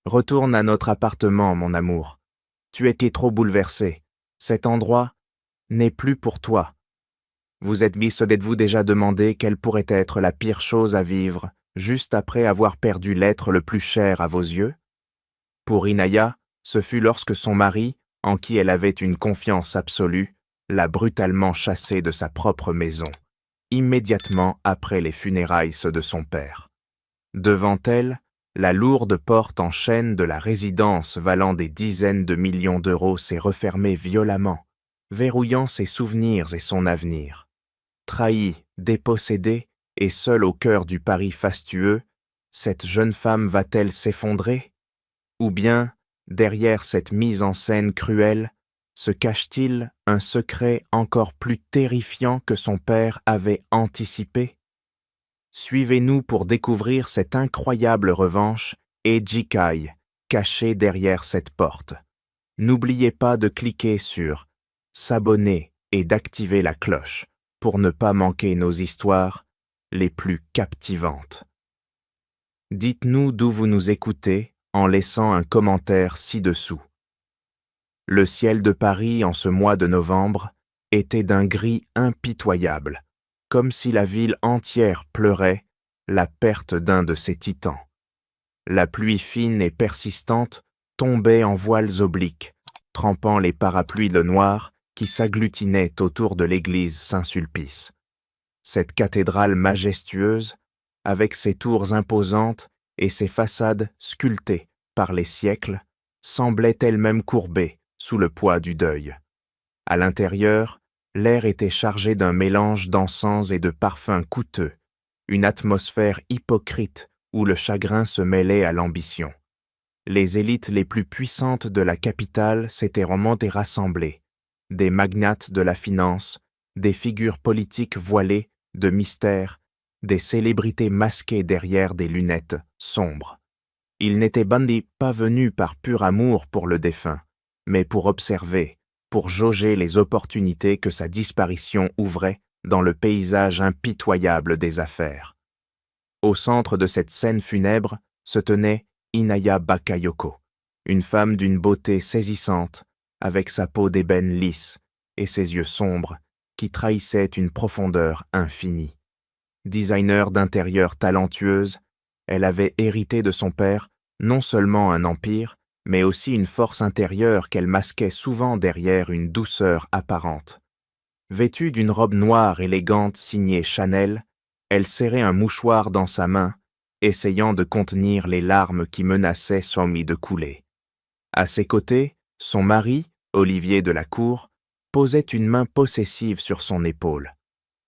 Retourne à notre appartement, mon amour. Tu étais trop bouleversé. Cet endroit n'est plus pour toi. Vous êtes-vous déjà demandé quelle pourrait être la pire chose à vivre juste après avoir perdu l'être le plus cher à vos yeux? Pour Inaya, ce fut lorsque son mari, en qui elle avait une confiance absolue, l'a brutalement chassée de sa propre maison, immédiatement après les funérailles de son père. Devant elle, la lourde porte en chêne de la résidence valant des dizaines de millions d'euros s'est refermée violemment, verrouillant ses souvenirs et son avenir. Trahie, dépossédée et seule au cœur du Paris fastueux, cette jeune femme va-t-elle s'effondrer? Ou bien, derrière cette mise en scène cruelle, se cache-t-il un secret encore plus terrifiant que son père avait anticipé? Suivez-nous pour découvrir cette incroyable revanche et Jikai, caché derrière cette porte. N'oubliez pas de cliquer sur « S'abonner » et d'activer la cloche pour ne pas manquer nos histoires les plus captivantes. Dites-nous d'où vous nous écoutez en laissant un commentaire ci-dessous. Le ciel de Paris en ce mois de novembre était d'un gris impitoyable, comme si la ville entière pleurait la perte d'un de ses titans. La pluie fine et persistante tombait en voiles obliques, trempant les parapluies de noir qui s'agglutinaient autour de l'église Saint-Sulpice. Cette cathédrale majestueuse, avec ses tours imposantes et ses façades sculptées par les siècles, semblait elle-même courbée sous le poids du deuil. À l'intérieur, l'air était chargé d'un mélange d'encens et de parfums coûteux, une atmosphère hypocrite où le chagrin se mêlait à l'ambition. Les élites les plus puissantes de la capitale s'étaient remontées rassemblées, des magnates de la finance, des figures politiques voilées de mystère, des célébrités masquées derrière des lunettes sombres. Ils n'étaient pas venus par pur amour pour le défunt, mais pour observer, pour jauger les opportunités que sa disparition ouvrait dans le paysage impitoyable des affaires. Au centre de cette scène funèbre se tenait Inaya Bakayoko, une femme d'une beauté saisissante, avec sa peau d'ébène lisse et ses yeux sombres qui trahissaient une profondeur infinie. Designer d'intérieur talentueuse, elle avait hérité de son père non seulement un empire, mais aussi une force intérieure qu'elle masquait souvent derrière une douceur apparente. Vêtue d'une robe noire élégante signée Chanel, elle serrait un mouchoir dans sa main, essayant de contenir les larmes qui menaçaient Somi de couler. À ses côtés, son mari, Olivier de la Cour, posait une main possessive sur son épaule.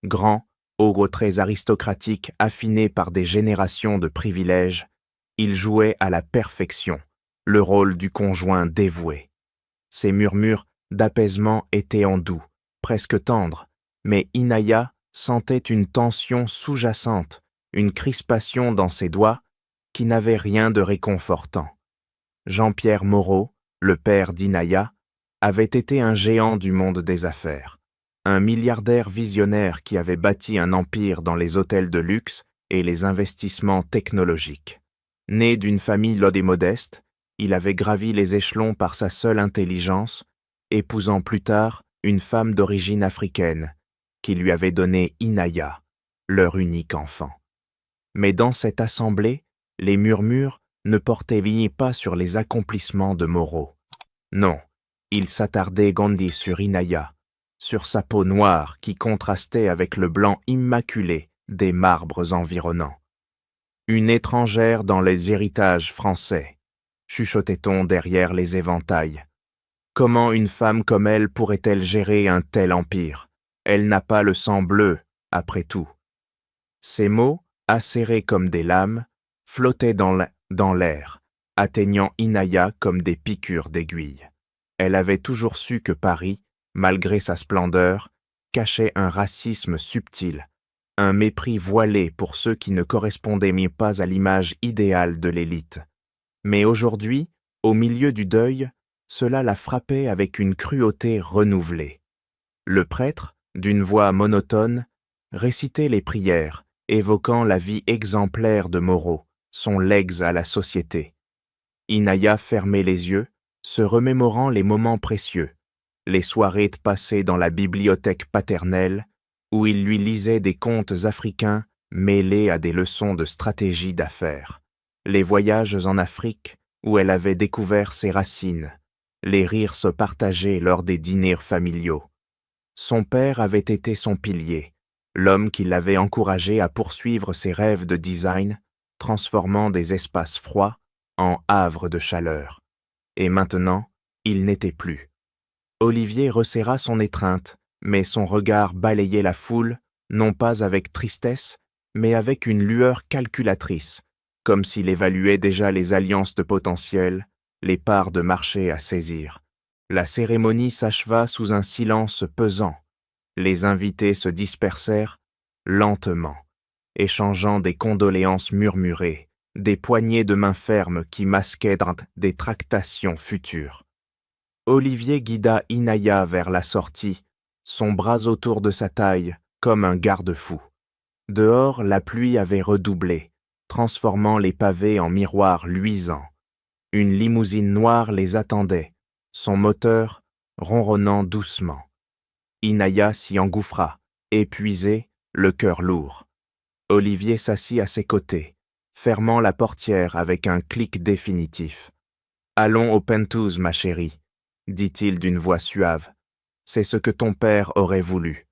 Grand, aux traits aristocratiques affinés par des générations de privilèges, il jouait à la perfection le rôle du conjoint dévoué. Ses murmures d'apaisement étaient en doux, presque tendres, mais Inaya sentait une tension sous-jacente, une crispation dans ses doigts qui n'avait rien de réconfortant. Jean-Pierre Moreau, le père d'Inaya, avait été un géant du monde des affaires, un milliardaire visionnaire qui avait bâti un empire dans les hôtels de luxe et les investissements technologiques. Né d'une famille lode et modeste, il avait gravi les échelons par sa seule intelligence, épousant plus tard une femme d'origine africaine, qui lui avait donné Inaya, leur unique enfant. Mais dans cette assemblée, les murmures ne portaient pas sur les accomplissements de Moreau. Non, ils s'attardaient Gandhi sur Inaya, sur sa peau noire qui contrastait avec le blanc immaculé des marbres environnants. Une étrangère dans les héritages français, chuchotait-on derrière les éventails. Comment une femme comme elle pourrait-elle gérer un tel empire? Elle n'a pas le sang bleu, après tout. Ces mots, acérés comme des lames, flottaient dans l'air, atteignant Inaya comme des piqûres d'aiguille. Elle avait toujours su que Paris, malgré sa splendeur, cachait un racisme subtil, un mépris voilé pour ceux qui ne correspondaient pas à l'image idéale de l'élite. Mais aujourd'hui, au milieu du deuil, cela la frappait avec une cruauté renouvelée. Le prêtre, d'une voix monotone, récitait les prières, évoquant la vie exemplaire de Moreau, son legs à la société. Inaya fermait les yeux, se remémorant les moments précieux, les soirées passées dans la bibliothèque paternelle, où il lui lisait des contes africains mêlés à des leçons de stratégie d'affaires, les voyages en Afrique, où elle avait découvert ses racines, les rires se partageaient lors des dîners familiaux. Son père avait été son pilier, l'homme qui l'avait encouragé à poursuivre ses rêves de design, transformant des espaces froids en havres de chaleur. Et maintenant, il n'était plus. Olivier resserra son étreinte, mais son regard balayait la foule, non pas avec tristesse, mais avec une lueur calculatrice, comme s'il évaluait déjà les alliances de potentiel, les parts de marché à saisir. La cérémonie s'acheva sous un silence pesant. Les invités se dispersèrent lentement, échangeant des condoléances murmurées, des poignées de main fermes qui masquaient des tractations futures. Olivier guida Inaya vers la sortie, son bras autour de sa taille, comme un garde-fou. Dehors, la pluie avait redoublé, transformant les pavés en miroirs luisants. Une limousine noire les attendait, son moteur ronronnant doucement. Inaya s'y engouffra, épuisée, le cœur lourd. Olivier s'assit à ses côtés, fermant la portière avec un clic définitif. « Allons au penthouse, ma chérie, » dit-il d'une voix suave. « C'est ce que ton père aurait voulu.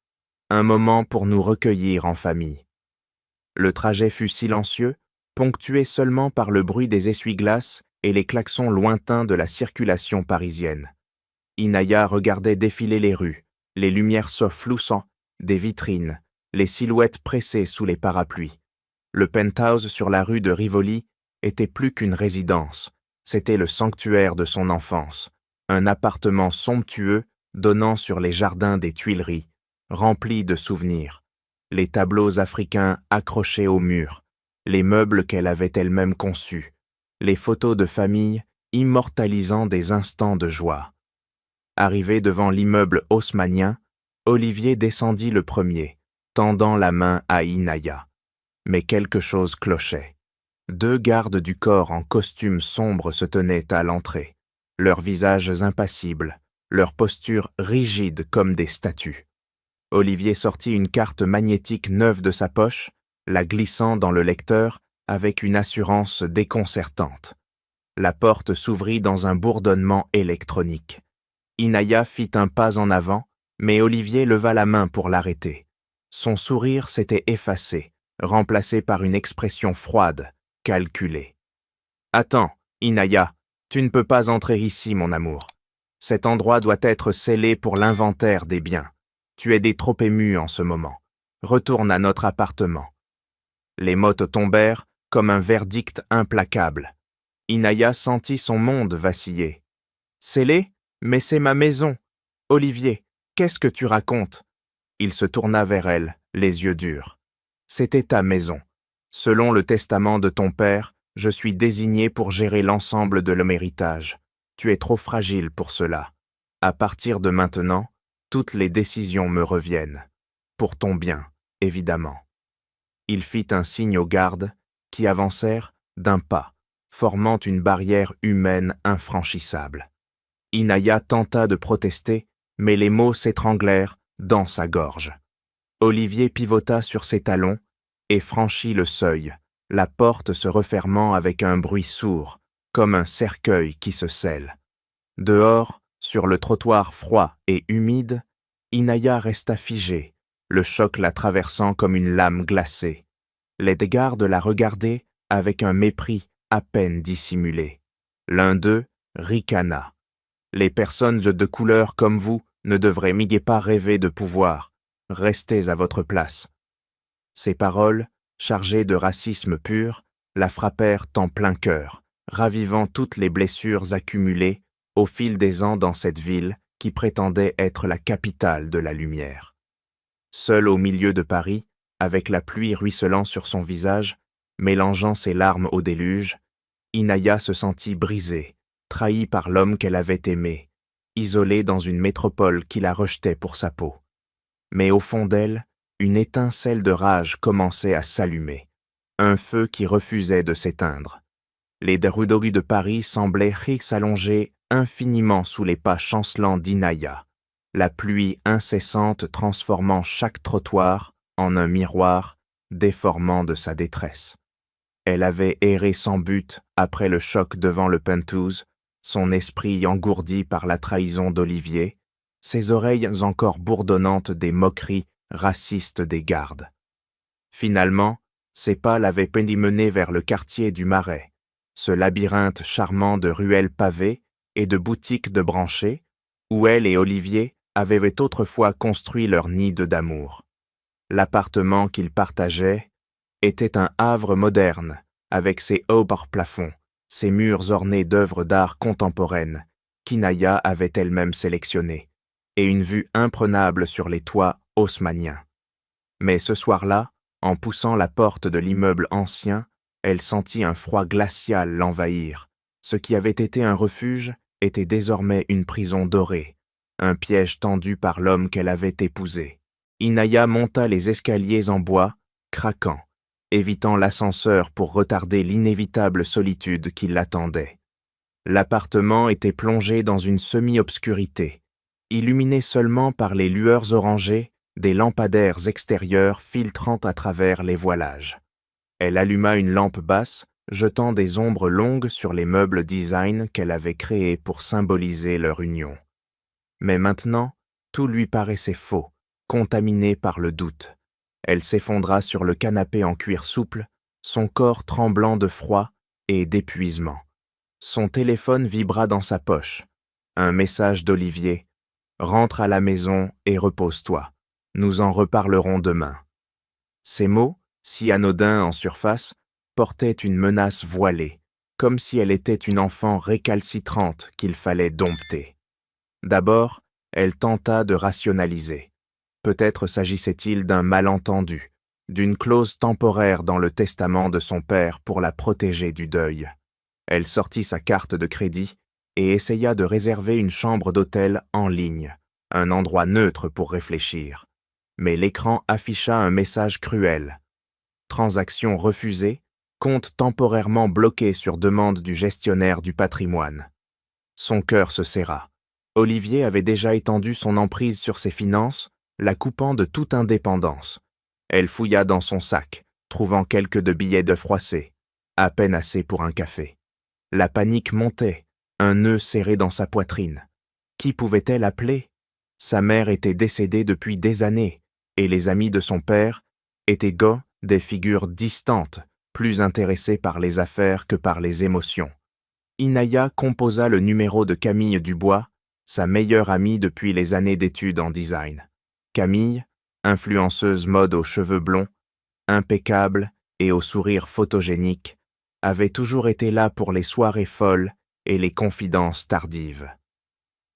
Un moment pour nous recueillir en famille. » Le trajet fut silencieux, ponctué seulement par le bruit des essuie-glaces et les klaxons lointains de la circulation parisienne. Inaya regardait défiler les rues, les lumières s'offloussant, des vitrines, les silhouettes pressées sous les parapluies. Le penthouse sur la rue de Rivoli était plus qu'une résidence, c'était le sanctuaire de son enfance, un appartement somptueux donnant sur les jardins des Tuileries, rempli de souvenirs, les tableaux africains accrochés au mur, les meubles qu'elle avait elle-même conçus, les photos de famille immortalisant des instants de joie. Arrivé devant l'immeuble haussmannien, Olivier descendit le premier, tendant la main à Inaya. Mais quelque chose clochait. 2 gardes du corps en costume sombre se tenaient à l'entrée, leurs visages impassibles, leurs postures rigides comme des statues. Olivier sortit une carte magnétique neuve de sa poche, la glissant dans le lecteur avec une assurance déconcertante. La porte s'ouvrit dans un bourdonnement électronique. Inaya fit un pas en avant, mais Olivier leva la main pour l'arrêter. Son sourire s'était effacé, remplacé par une expression froide, calculée. « Attends, Inaya, tu ne peux pas entrer ici, mon amour. Cet endroit doit être scellé pour l'inventaire des biens. Tu es trop ému en ce moment. Retourne à notre appartement. » Les mottes tombèrent comme un verdict implacable. Inaya sentit son monde vaciller. « Scellé ? Mais c'est ma maison. Olivier, qu'est-ce que tu racontes ?» Il se tourna vers elle, les yeux durs. « C'était ta maison. Selon le testament de ton père, je suis désigné pour gérer l'ensemble de l'héritage. Tu es trop fragile pour cela. À partir de maintenant, toutes les décisions me reviennent. Pour ton bien, évidemment. » Il fit un signe aux gardes, qui avancèrent d'un pas, formant une barrière humaine infranchissable. Inaya tenta de protester, mais les mots s'étranglèrent dans sa gorge. Olivier pivota sur ses talons et franchit le seuil, la porte se refermant avec un bruit sourd, comme un cercueil qui se scelle. Dehors, sur le trottoir froid et humide, Inaya resta figée, le choc la traversant comme une lame glacée. Les gardes la regardaient avec un mépris à peine dissimulé. L'un d'eux ricana. « Les personnes de couleur comme vous ne devraient pas rêver de pouvoir. Restez à votre place. » Ces paroles, chargées de racisme pur, la frappèrent en plein cœur, ravivant toutes les blessures accumulées au fil des ans dans cette ville qui prétendait être la capitale de la lumière. Seule au milieu de Paris, avec la pluie ruisselant sur son visage, mélangeant ses larmes au déluge, Inaya se sentit brisée, trahie par l'homme qu'elle avait aimé, isolée dans une métropole qui la rejetait pour sa peau. Mais au fond d'elle, une étincelle de rage commençait à s'allumer, un feu qui refusait de s'éteindre. Les rues de Paris semblaient s'allonger infiniment sous les pas chancelants d'Inaya, la pluie incessante transformant chaque trottoir en un miroir déformant de sa détresse. Elle avait erré sans but après le choc devant le Penthouse, son esprit engourdi par la trahison d'Olivier, ses oreilles encore bourdonnantes des moqueries racistes des gardes. Finalement, ses pas l'avaient menée vers le quartier du Marais, ce labyrinthe charmant de ruelles pavées et de boutiques de branchés, où elle et Olivier avaient autrefois construit leur nid d'amour. L'appartement qu'ils partageaient était un havre moderne, avec ses hauts plafonds, ses murs ornés d'œuvres d'art contemporaines, qu'Inaya avait elle-même sélectionnées, et une vue imprenable sur les toits haussmanniens. Mais ce soir-là, en poussant la porte de l'immeuble ancien, elle sentit un froid glacial l'envahir. Ce qui avait été un refuge était désormais une prison dorée, un piège tendu par l'homme qu'elle avait épousé. Inaya monta les escaliers en bois, craquant, évitant l'ascenseur pour retarder l'inévitable solitude qui l'attendait. L'appartement était plongé dans une semi-obscurité, illuminé seulement par les lueurs orangées des lampadaires extérieurs filtrant à travers les voilages. Elle alluma une lampe basse, jetant des ombres longues sur les meubles design qu'elle avait créés pour symboliser leur union. Mais maintenant, tout lui paraissait faux, contaminé par le doute. Elle s'effondra sur le canapé en cuir souple, son corps tremblant de froid et d'épuisement. Son téléphone vibra dans sa poche. Un message d'Olivier. « Rentre à la maison et repose-toi. Nous en reparlerons demain. » Ces mots, si anodins en surface, portaient une menace voilée, comme si elle était une enfant récalcitrante qu'il fallait dompter. D'abord, elle tenta de rationaliser. Peut-être s'agissait-il d'un malentendu, d'une clause temporaire dans le testament de son père pour la protéger du deuil. Elle sortit sa carte de crédit et essaya de réserver une chambre d'hôtel en ligne, un endroit neutre pour réfléchir. Mais l'écran afficha un message cruel. Transaction refusée, compte temporairement bloqué sur demande du gestionnaire du patrimoine. Son cœur se serra. Olivier avait déjà étendu son emprise sur ses finances, la coupant de toute indépendance. Elle fouilla dans son sac, trouvant quelques de billets de froissés, à peine assez pour un café. La panique montait, un nœud serré dans sa poitrine. Qui pouvait-elle appeler? Sa mère était décédée depuis des années, et les amis de son père étaient des figures distantes, plus intéressées par les affaires que par les émotions. Inaya composa le numéro de Camille Dubois, sa meilleure amie depuis les années d'études en design. Camille, influenceuse mode aux cheveux blonds, impeccable et au sourire photogénique, avait toujours été là pour les soirées folles et les confidences tardives.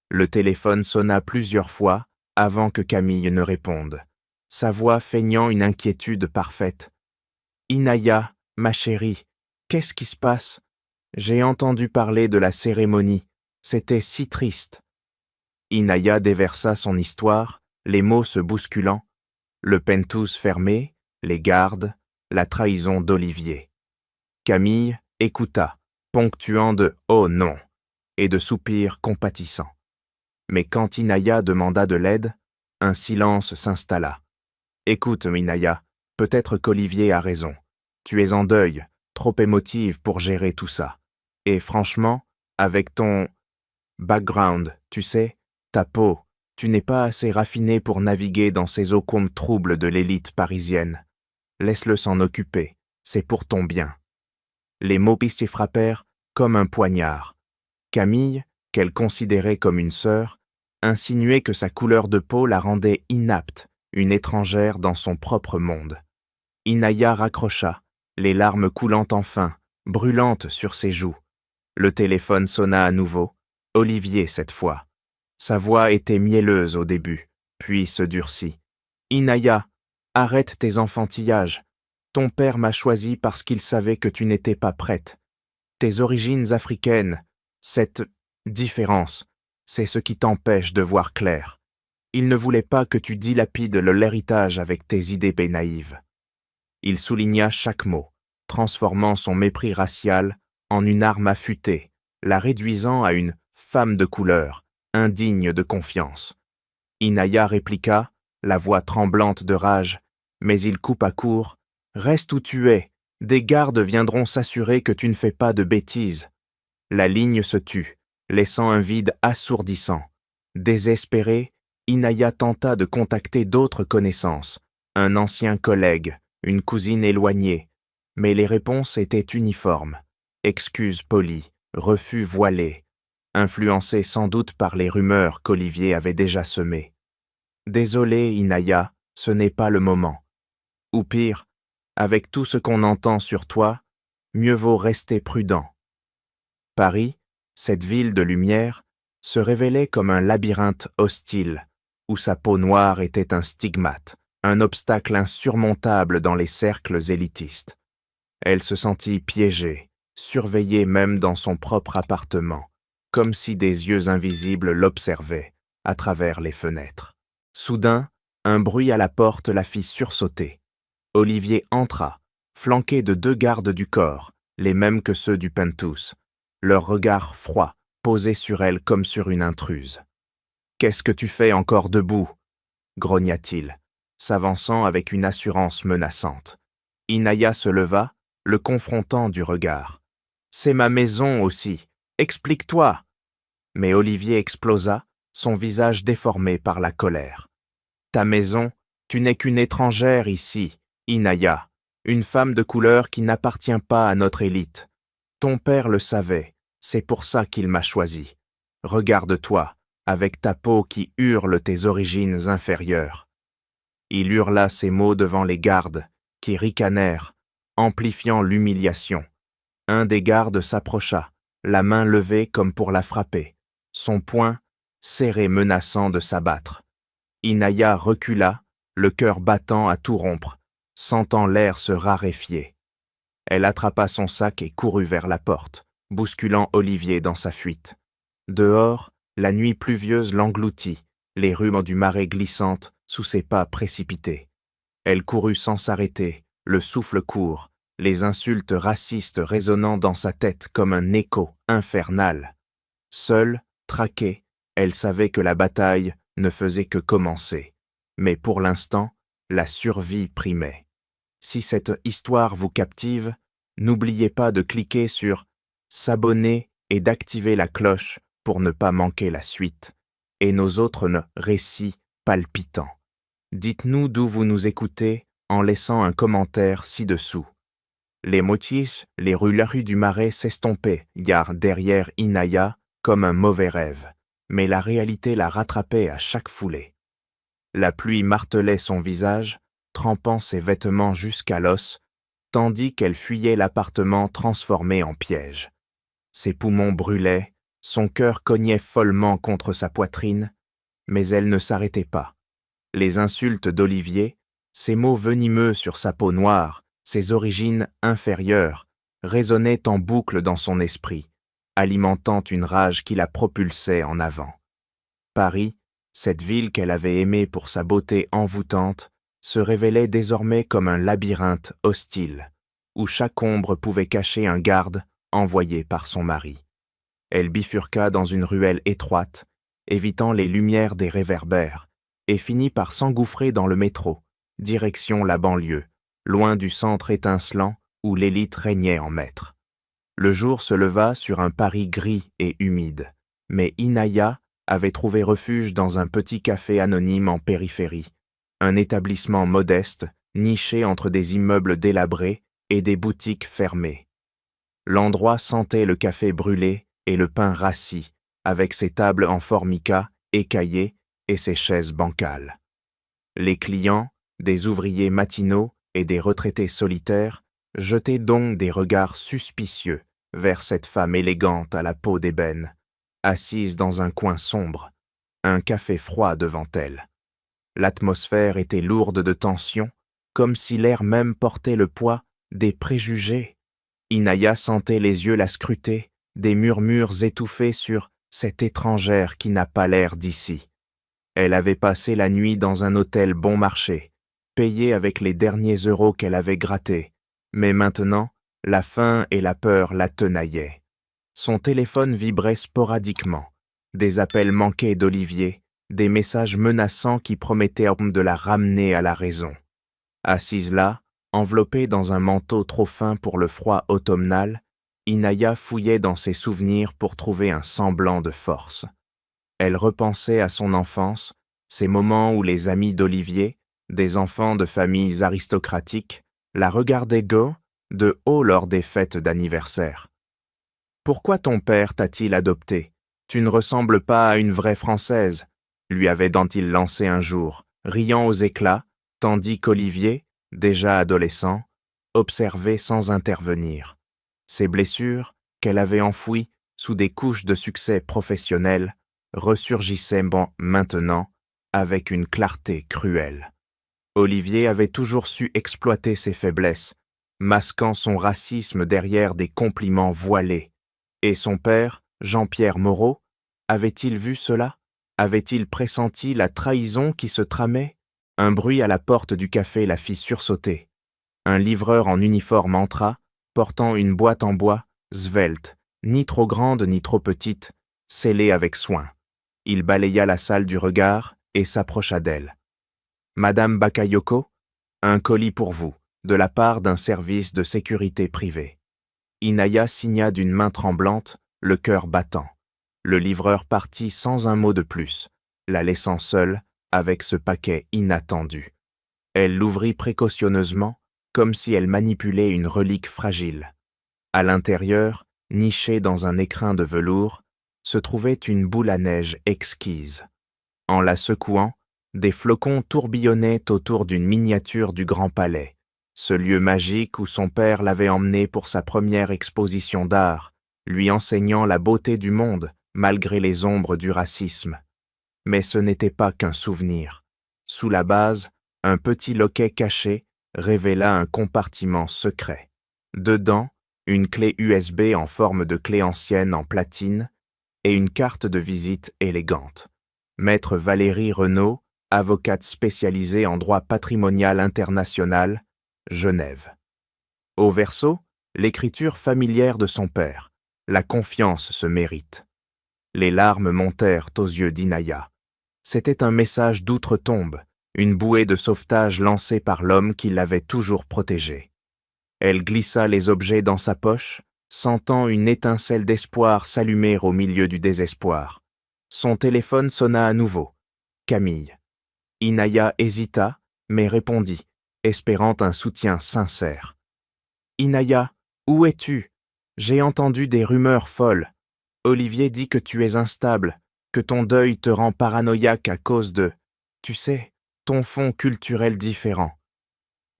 Le téléphone sonna plusieurs fois avant que Camille ne réponde, sa voix feignant une inquiétude parfaite. « Inaya, ma chérie, qu'est-ce qui se passe? J'ai entendu parler de la cérémonie, c'était si triste. » Inaya déversa son histoire, les mots se bousculant, le Penthouse fermé, les gardes, la trahison d'Olivier. Camille écouta, ponctuant de « oh non » et de soupirs compatissants. Mais quand Inaya demanda de l'aide, un silence s'installa. « Écoute, Inaya, peut-être qu'Olivier a raison. Tu es en deuil, trop émotive pour gérer tout ça. Et franchement, avec ton background, tu sais, ta peau, tu n'es pas assez raffinée pour naviguer dans ces eaux troubles de l'élite parisienne. Laisse-le s'en occuper, c'est pour ton bien. » Les mots s'y frappèrent comme un poignard. Camille, qu'elle considérait comme une sœur, insinuait que sa couleur de peau la rendait inapte, une étrangère dans son propre monde. Inaya raccrocha, les larmes coulant enfin, brûlantes sur ses joues. Le téléphone sonna à nouveau, Olivier cette fois. Sa voix était mielleuse au début, puis se durcit. « Inaya, arrête tes enfantillages. Ton père m'a choisi parce qu'il savait que tu n'étais pas prête. Tes origines africaines, cette différence, c'est ce qui t'empêche de voir clair. Il ne voulait pas que tu dilapides l'héritage avec tes idées naïves. » Il souligna chaque mot, transformant son mépris racial en une arme affûtée, la réduisant à une femme de couleur, indigne de confiance. Inaya répliqua, la voix tremblante de rage, mais il coupa court. « Reste où tu es, des gardes viendront s'assurer que tu ne fais pas de bêtises. » La ligne se tut, laissant un vide assourdissant. Désespérée, Inaya tenta de contacter d'autres connaissances, un ancien collègue, une cousine éloignée, mais les réponses étaient uniformes. Excuses polies, refus voilés, influencés sans doute par les rumeurs qu'Olivier avait déjà semées. « Désolé, Inaya, ce n'est pas le moment. » Ou pire, avec tout ce qu'on entend sur toi, mieux vaut rester prudent. Paris, cette ville de lumière, se révélait comme un labyrinthe hostile, où sa peau noire était un stigmate, un obstacle insurmontable dans les cercles élitistes. Elle se sentit piégée, surveillée même dans son propre appartement, comme si des yeux invisibles l'observaient à travers les fenêtres. Soudain, un bruit à la porte la fit sursauter. Olivier entra, flanqué de 2 gardes du corps, les mêmes que ceux du Pentus, leur regard froid posé sur elle comme sur une intruse. « Qu'est-ce que tu fais encore debout ?» grogna-t-il, s'avançant avec une assurance menaçante. Inaya se leva, le confrontant du regard. « C'est ma maison aussi, explique-toi !» Mais Olivier explosa, son visage déformé par la colère. « Ta maison, tu n'es qu'une étrangère ici, Inaya, une femme de couleur qui n'appartient pas à notre élite. Ton père le savait, c'est pour ça qu'il m'a choisi. Regarde-toi, avec ta peau qui hurle tes origines inférieures. » Il hurla ces mots devant les gardes, qui ricanèrent, amplifiant l'humiliation. Un des gardes s'approcha, la main levée comme pour la frapper, son poing serré menaçant de s'abattre. Inaya recula, le cœur battant à tout rompre, sentant l'air se raréfier. Elle attrapa son sac et courut vers la porte, bousculant Olivier dans sa fuite. Dehors, la nuit pluvieuse l'engloutit, les rues du marais glissantes sous ses pas précipités. Elle courut sans s'arrêter, le souffle court, les insultes racistes résonnant dans sa tête comme un écho infernal. Seule, traquée, elle savait que la bataille ne faisait que commencer. Mais pour l'instant, la survie primait. Si cette histoire vous captive, n'oubliez pas de cliquer sur « S'abonner » et d'activer la cloche pour ne pas manquer la suite et nos autres récits palpitants. Dites-nous d'où vous nous écoutez en laissant un commentaire ci-dessous. Les motifs, les rues du Marais s'estompaient derrière Inaya comme un mauvais rêve, mais la réalité la rattrapait à chaque foulée. La pluie martelait son visage, trempant ses vêtements jusqu'à l'os, tandis qu'elle fuyait l'appartement transformé en piège. Ses poumons brûlaient, son cœur cognait follement contre sa poitrine, mais elle ne s'arrêtait pas. Les insultes d'Olivier, ses mots venimeux sur sa peau noire, ses origines inférieures, résonnaient en boucle dans son esprit, alimentant une rage qui la propulsait en avant. Paris, cette ville qu'elle avait aimée pour sa beauté envoûtante, se révélait désormais comme un labyrinthe hostile, où chaque ombre pouvait cacher un garde envoyé par son mari. Elle bifurqua dans une ruelle étroite, évitant les lumières des réverbères, et finit par s'engouffrer dans le métro, direction la banlieue, loin du centre étincelant où l'élite régnait en maître. Le jour se leva sur un Paris gris et humide, mais Inaya avait trouvé refuge dans un petit café anonyme en périphérie, un établissement modeste, niché entre des immeubles délabrés et des boutiques fermées. L'endroit sentait le café brûlé et le pain rassis, avec ses tables en formica écaillées et ses chaises bancales. Les clients, des ouvriers matinaux et des retraités solitaires, jetaient donc des regards suspicieux vers cette femme élégante à la peau d'ébène, assise dans un coin sombre, un café froid devant elle. L'atmosphère était lourde de tension, comme si l'air même portait le poids des préjugés. Inaya sentait les yeux la scruter, des murmures étouffés sur cette étrangère qui n'a pas l'air d'ici. Elle avait passé la nuit dans un hôtel bon marché, payé avec les derniers euros qu'elle avait grattés, mais maintenant, La faim et la peur la tenaillaient. Son téléphone vibrait sporadiquement. Des appels manqués d'Olivier, des messages menaçants qui promettaient de la ramener à la raison. Assise là, enveloppée dans un manteau trop fin pour le froid automnal, Inaya fouillait dans ses souvenirs pour trouver un semblant de force. Elle repensait à son enfance, ces moments où les amis d'Olivier, des enfants de familles aristocratiques, la regardaient de haut lors des fêtes d'anniversaire. « Pourquoi ton père t'a-t-il adopté? Tu ne ressembles pas à une vraie Française », lui avait-il lancé un jour, riant aux éclats, tandis qu'Olivier, déjà adolescent, observait sans intervenir. Ses blessures, qu'elle avait enfouies sous des couches de succès professionnel, ressurgissaient maintenant avec une clarté cruelle. Olivier avait toujours su exploiter ses faiblesses, masquant son racisme derrière des compliments voilés. Et son père, Jean-Pierre Moreau, avait-il vu cela? Avait-il pressenti la trahison qui se tramait? Un bruit à la porte du café la fit sursauter. Un livreur en uniforme entra, portant une boîte en bois, svelte, ni trop grande ni trop petite, scellée avec soin. Il balaya la salle du regard et s'approcha d'elle. « Madame Bakayoko, un colis pour vous, de la part d'un service de sécurité privée. » Inaya signa d'une main tremblante, le cœur battant. Le livreur partit sans un mot de plus, la laissant seule avec ce paquet inattendu. Elle l'ouvrit précautionneusement, comme si elle manipulait une relique fragile. À l'intérieur, nichée dans un écrin de velours, se trouvait une boule à neige exquise. En la secouant, des flocons tourbillonnaient autour d'une miniature du Grand Palais, ce lieu magique où son père l'avait emmené pour sa première exposition d'art, lui enseignant la beauté du monde malgré les ombres du racisme. Mais ce n'était pas qu'un souvenir. Sous la base, un petit loquet caché révéla un compartiment secret. Dedans, une clé USB en forme de clé ancienne en platine et une carte de visite élégante. Maître Valérie Renaud, avocate spécialisée en droit patrimonial international, Genève. Au verso, l'écriture familière de son père. La confiance se mérite. Les larmes montèrent aux yeux d'Inaya. C'était un message d'outre-tombe, une bouée de sauvetage lancée par l'homme qui l'avait toujours protégée. Elle glissa les objets dans sa poche, sentant une étincelle d'espoir s'allumer au milieu du désespoir. Son téléphone sonna à nouveau. Camille. Inaya hésita, mais répondit, espérant un soutien sincère. « Inaya, où es-tu? J'ai entendu des rumeurs folles. Olivier dit que tu es instable, que ton deuil te rend paranoïaque à cause de, tu sais, ton fond culturel différent. »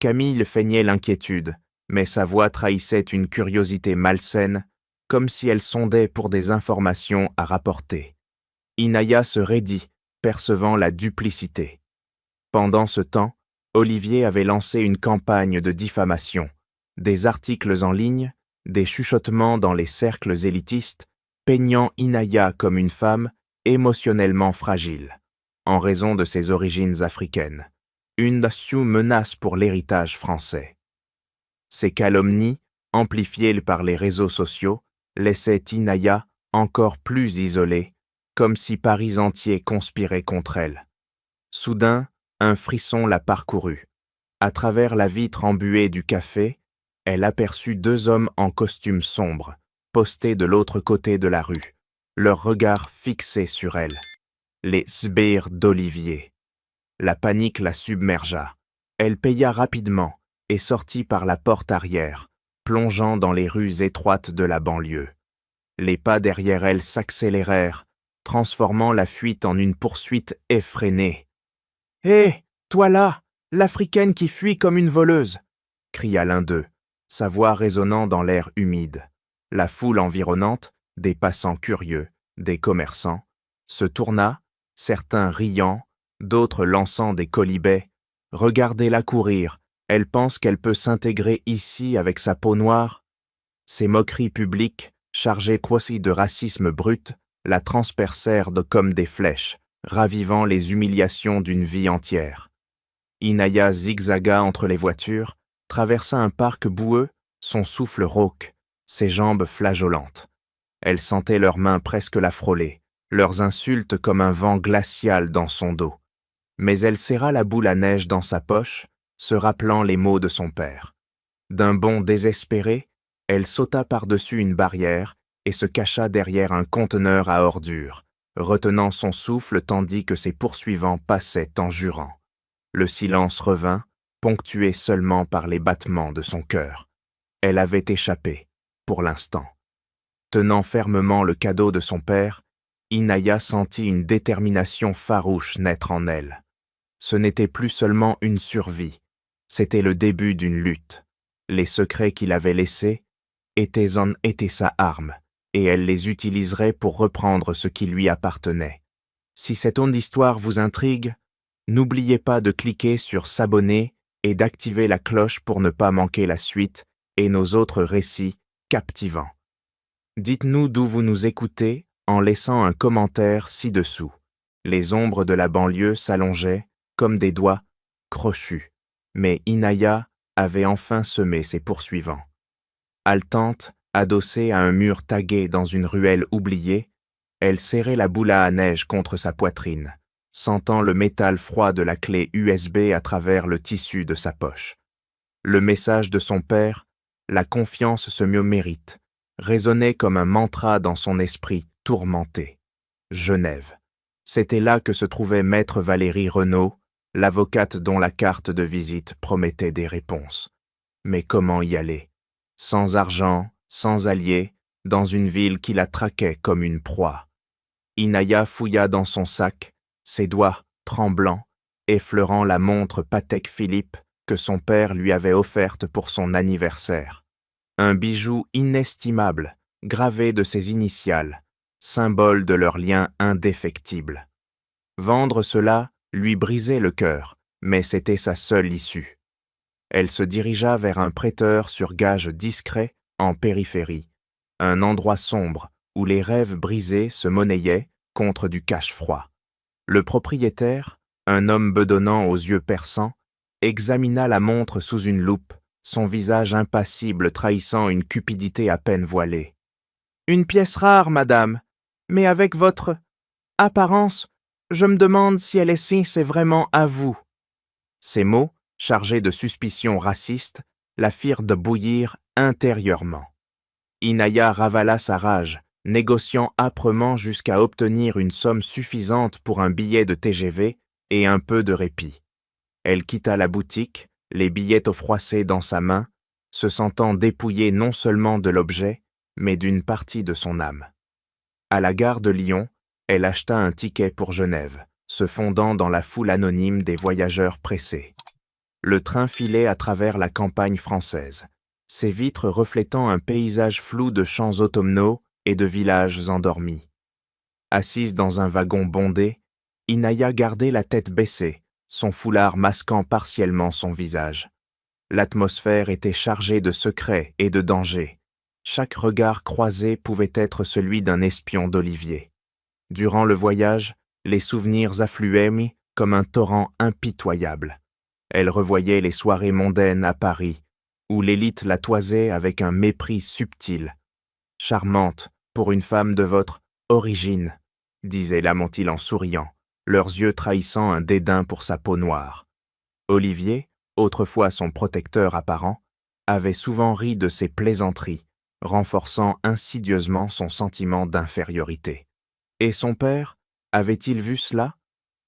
Camille feignait l'inquiétude, mais sa voix trahissait une curiosité malsaine, comme si elle sondait pour des informations à rapporter. Inaya se raidit, percevant la duplicité. Pendant ce temps, Olivier avait lancé une campagne de diffamation, des articles en ligne, des chuchotements dans les cercles élitistes, peignant Inaya comme une femme émotionnellement fragile, en raison de ses origines africaines, une menace pour l'héritage français. Ces calomnies, amplifiées par les réseaux sociaux, laissaient Inaya encore plus isolée, comme si Paris entier conspirait contre elle. Soudain, un frisson la parcourut. À travers la vitre embuée du café, elle aperçut deux hommes en costume sombre, postés de l'autre côté de la rue, leur regard fixé sur elle. Les sbires d'Olivier. La panique la submergea. Elle paya rapidement et sortit par la porte arrière, plongeant dans les rues étroites de la banlieue. Les pas derrière elle s'accélérèrent, transformant la fuite en une poursuite effrénée. « Hé, toi là, l'Africaine qui fuit comme une voleuse !» cria l'un d'eux, sa voix résonnant dans l'air humide. La foule environnante, des passants curieux, des commerçants, se tourna, certains riant, d'autres lançant des quolibets. « Regardez-la courir, elle pense qu'elle peut s'intégrer ici avec sa peau noire. » Ces moqueries publiques, chargées aussi de racisme brut, la transpercèrent comme des flèches, ravivant les humiliations d'une vie entière. Inaya zigzaga entre les voitures, traversa un parc boueux, son souffle rauque, ses jambes flageolantes. Elle sentait leurs mains presque la frôler, leurs insultes comme un vent glacial dans son dos. Mais elle serra la boule à neige dans sa poche, se rappelant les mots de son père. D'un bond désespéré, elle sauta par-dessus une barrière et se cacha derrière un conteneur à ordures, retenant son souffle tandis que ses poursuivants passaient en jurant. Le silence revint, ponctué seulement par les battements de son cœur. Elle avait échappé, pour l'instant. Tenant fermement le cadeau de son père, Inaya sentit une détermination farouche naître en elle. Ce n'était plus seulement une survie, c'était le début d'une lutte. Les secrets qu'il avait laissés étaient sa arme, et elle les utiliserait pour reprendre ce qui lui appartenait. Si cette onde d'histoire vous intrigue, n'oubliez pas de cliquer sur s'abonner et d'activer la cloche pour ne pas manquer la suite et nos autres récits captivants. Dites-nous d'où vous nous écoutez en laissant un commentaire ci-dessous. Les ombres de la banlieue s'allongeaient comme des doigts crochus, mais Inaya avait enfin semé ses poursuivants. Haletante, adossée à un mur tagué dans une ruelle oubliée, elle serrait la boule à neige contre sa poitrine, sentant le métal froid de la clé USB à travers le tissu de sa poche. Le message de son père, la confiance se mieux mérite, résonnait comme un mantra dans son esprit tourmenté. Genève. C'était là que se trouvait maître Valérie Renaud, l'avocate dont la carte de visite promettait des réponses. Mais comment y aller? Sans argent, sans alliés, dans une ville qui la traquait comme une proie. Inaya fouilla dans son sac, ses doigts, tremblants, effleurant la montre Patek Philippe que son père lui avait offerte pour son anniversaire. Un bijou inestimable, gravé de ses initiales, symbole de leur lien indéfectible. Vendre cela lui brisait le cœur, mais c'était sa seule issue. Elle se dirigea vers un prêteur sur gage discret en périphérie, un endroit sombre où les rêves brisés se monnayaient contre du cash froid. Le propriétaire, un homme bedonnant aux yeux perçants, examina la montre sous une loupe, son visage impassible trahissant une cupidité à peine voilée. « Une pièce rare, madame, mais avec votre apparence, je me demande si elle c'est vraiment à vous. » Ces mots, chargés de suspicions racistes, la firent de bouillir intérieurement. Inaya ravala sa rage, négociant âprement jusqu'à obtenir une somme suffisante pour un billet de TGV et un peu de répit. Elle quitta la boutique, les billets au froissé dans sa main, se sentant dépouillée non seulement de l'objet, mais d'une partie de son âme. À la gare de Lyon, elle acheta un ticket pour Genève, se fondant dans la foule anonyme des voyageurs pressés. Le train filait à travers la campagne française, ses vitres reflétant un paysage flou de champs automnaux et de villages endormis. Assise dans un wagon bondé, Inaya gardait la tête baissée, son foulard masquant partiellement son visage. L'atmosphère était chargée de secrets et de dangers. Chaque regard croisé pouvait être celui d'un espion d'Olivier. Durant le voyage, les souvenirs affluaient comme un torrent impitoyable. Elle revoyait les soirées mondaines à Paris, où l'élite la toisait avec un mépris subtil. « Charmante pour une femme de votre origine », disait Lamontil en souriant, leurs yeux trahissant un dédain pour sa peau noire. Olivier, autrefois son protecteur apparent, avait souvent ri de ses plaisanteries, renforçant insidieusement son sentiment d'infériorité. Et son père, avait-il vu cela?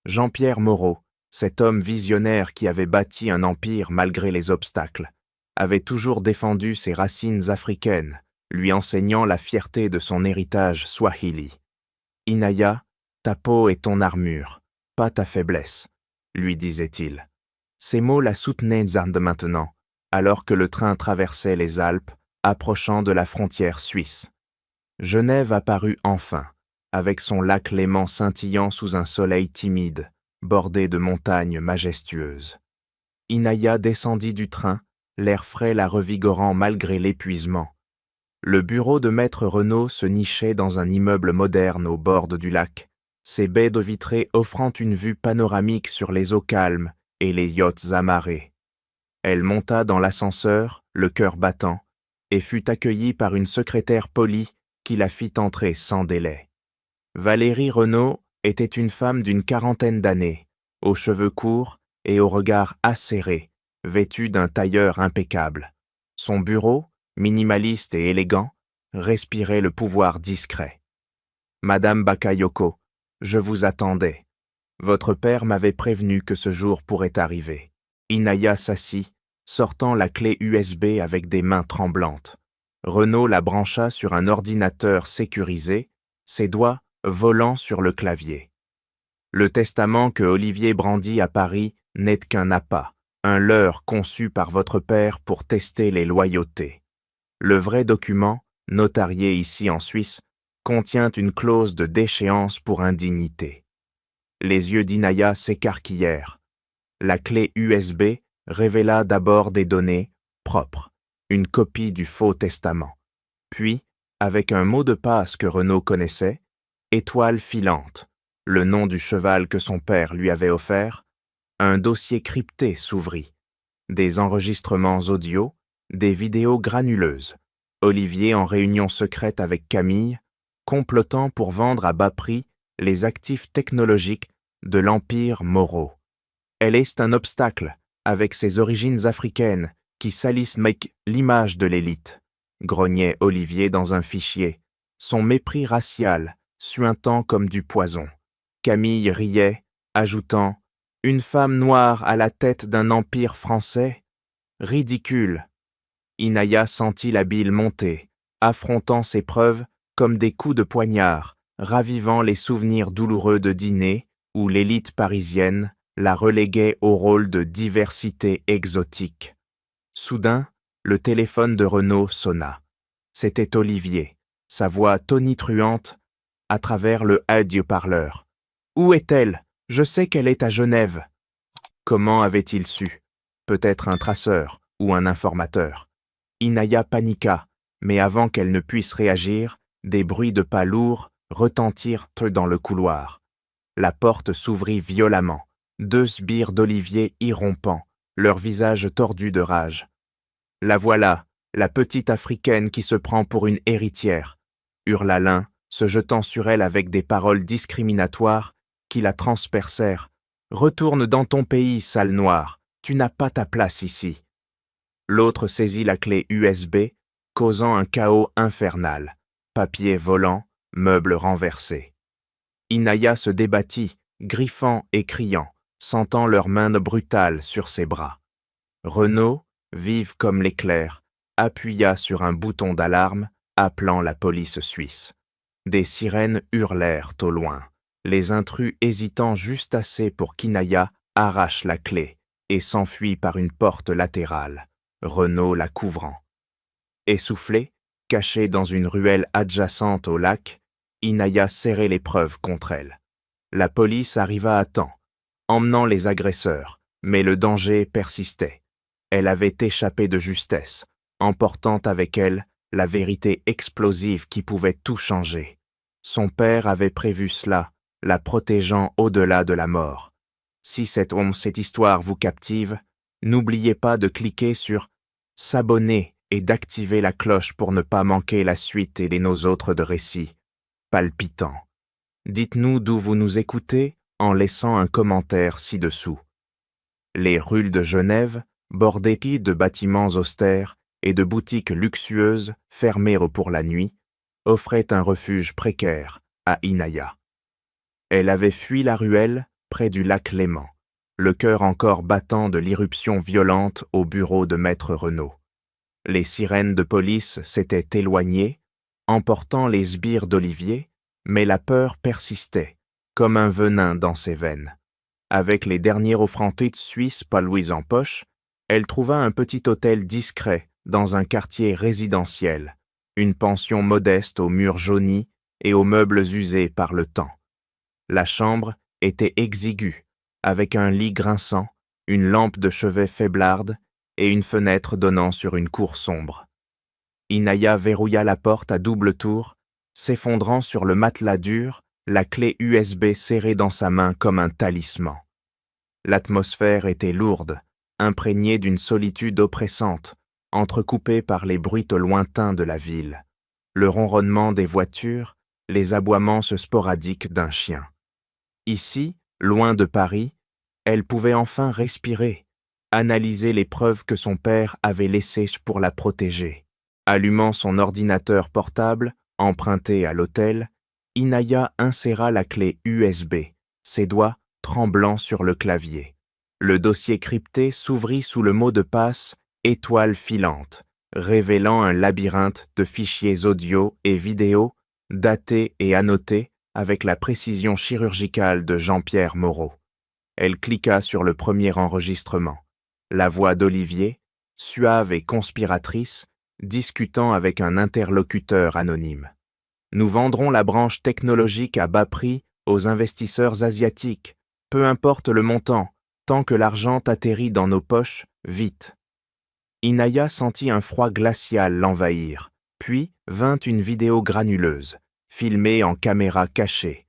Jean-Pierre Moreau, cet homme visionnaire qui avait bâti un empire malgré les obstacles, avait toujours défendu ses racines africaines, lui enseignant la fierté de son héritage swahili. « Inaya, ta peau est ton armure, pas ta faiblesse, » lui disait-il. Ces mots la soutenaient de maintenant, alors que le train traversait les Alpes, approchant de la frontière suisse. Genève apparut enfin, avec son lac Léman scintillant sous un soleil timide, bordé de montagnes majestueuses. Inaya descendit du train, l'air frais la revigorant malgré l'épuisement. Le bureau de maître Renaud se nichait dans un immeuble moderne au bord du lac, ses baies de vitrées offrant une vue panoramique sur les eaux calmes et les yachts amarrés. Elle monta dans l'ascenseur, le cœur battant, et fut accueillie par une secrétaire polie qui la fit entrer sans délai. Valérie Renaud était une femme d'une quarantaine d'années, aux cheveux courts et au regard acéré, vêtue d'un tailleur impeccable. Son bureau, minimaliste et élégant, respirait le pouvoir discret. « Madame Bakayoko, je vous attendais. Votre père m'avait prévenu que ce jour pourrait arriver. » Inaya s'assit, sortant la clé USB avec des mains tremblantes. Renaud la brancha sur un ordinateur sécurisé, ses doigts volant sur le clavier. Le testament que Olivier brandit à Paris n'est qu'un appât, un leurre conçu par votre père pour tester les loyautés. Le vrai document, notarié ici en Suisse, contient une clause de déchéance pour indignité. Les yeux d'Inaya s'écarquillèrent. La clé USB révéla d'abord des données propres, une copie du faux testament. Puis, avec un mot de passe que Renaud connaissait, étoile filante, le nom du cheval que son père lui avait offert, un dossier crypté s'ouvrit. Des enregistrements audio, des vidéos granuleuses. Olivier en réunion secrète avec Camille, complotant pour vendre à bas prix les actifs technologiques de l'Empire Moreau. Elle est un obstacle, avec ses origines africaines, qui salissent l'image de l'élite, grognait Olivier dans un fichier, son mépris racial, suintant comme du poison. Camille riait, ajoutant « Une femme noire à la tête d'un empire français ? Ridicule !» Inaya sentit la bile monter, affrontant ses preuves comme des coups de poignard, ravivant les souvenirs douloureux de dîner où l'élite parisienne la reléguait au rôle de diversité exotique. Soudain, le téléphone de Renaud sonna. C'était Olivier, sa voix tonitruante à travers le haut-parleur. « Où est-elle ? Je sais qu'elle est à Genève. » Comment avait-il su ? Peut-être un traceur ou un informateur. Inaya paniqua, mais avant qu'elle ne puisse réagir, des bruits de pas lourds retentirent dans le couloir. La porte s'ouvrit violemment. 2 sbires d'Olivier irrompant, leurs visages tordus de rage. « La voilà, la petite africaine qui se prend pour une héritière !» hurla l'un, se jetant sur elle avec des paroles discriminatoires qui la transpercèrent. « Retourne dans ton pays, sale noire, tu n'as pas ta place ici. » L'autre saisit la clé USB, causant un chaos infernal. Papier volant, meubles renversés. Inaya se débattit, griffant et criant, sentant leurs mains brutales sur ses bras. Renaud, vive comme l'éclair, appuya sur un bouton d'alarme, appelant la police suisse. Des sirènes hurlèrent au loin, les intrus hésitant juste assez pour qu'Inaya arrache la clé et s'enfuit par une porte latérale, Renaud la couvrant. Essoufflée, cachée dans une ruelle adjacente au lac, Inaya serrait les preuves contre elle. La police arriva à temps, emmenant les agresseurs, mais le danger persistait. Elle avait échappé de justesse, emportant avec elle la vérité explosive qui pouvait tout changer. Son père avait prévu cela, la protégeant au-delà de la mort. Si cette histoire vous captive, n'oubliez pas de cliquer sur « S'abonner » et d'activer la cloche pour ne pas manquer la suite et nos autres de récits palpitants. Dites-nous d'où vous nous écoutez en laissant un commentaire ci-dessous. Les rues de Genève, bordées de bâtiments austères et de boutiques luxueuses fermées pour la nuit, offraient un refuge précaire à Inaya. Elle avait fui la ruelle près du lac Léman, le cœur encore battant de l'irruption violente au bureau de Maître Renaud. Les sirènes de police s'étaient éloignées, emportant les sbires d'Olivier, mais la peur persistait, comme un venin dans ses veines. Avec les derniers offrantites suisses pas louis en poche, elle trouva un petit hôtel discret dans un quartier résidentiel, une pension modeste aux murs jaunis et aux meubles usés par le temps. La chambre était exiguë, avec un lit grinçant, une lampe de chevet faiblarde et une fenêtre donnant sur une cour sombre. Inaya verrouilla la porte à double tour, s'effondrant sur le matelas dur, la clé USB serrée dans sa main comme un talisman. L'atmosphère était lourde, imprégnée d'une solitude oppressante, entrecoupés par les bruits lointains de la ville, le ronronnement des voitures, les aboiements sporadiques d'un chien. Ici, loin de Paris, elle pouvait enfin respirer, analyser les preuves que son père avait laissées pour la protéger. Allumant son ordinateur portable, emprunté à l'hôtel, Inaya inséra la clé USB, ses doigts tremblants sur le clavier. Le dossier crypté s'ouvrit sous le mot de passe « étoile filante », révélant un labyrinthe de fichiers audio et vidéo, datés et annotés avec la précision chirurgicale de Jean-Pierre Moreau. Elle cliqua sur le premier enregistrement. La voix d'Olivier, suave et conspiratrice, discutant avec un interlocuteur anonyme. « Nous vendrons la branche technologique à bas prix aux investisseurs asiatiques, peu importe le montant, tant que l'argent atterrit dans nos poches, vite. » Inaya sentit un froid glacial l'envahir, puis vint une vidéo granuleuse, filmée en caméra cachée.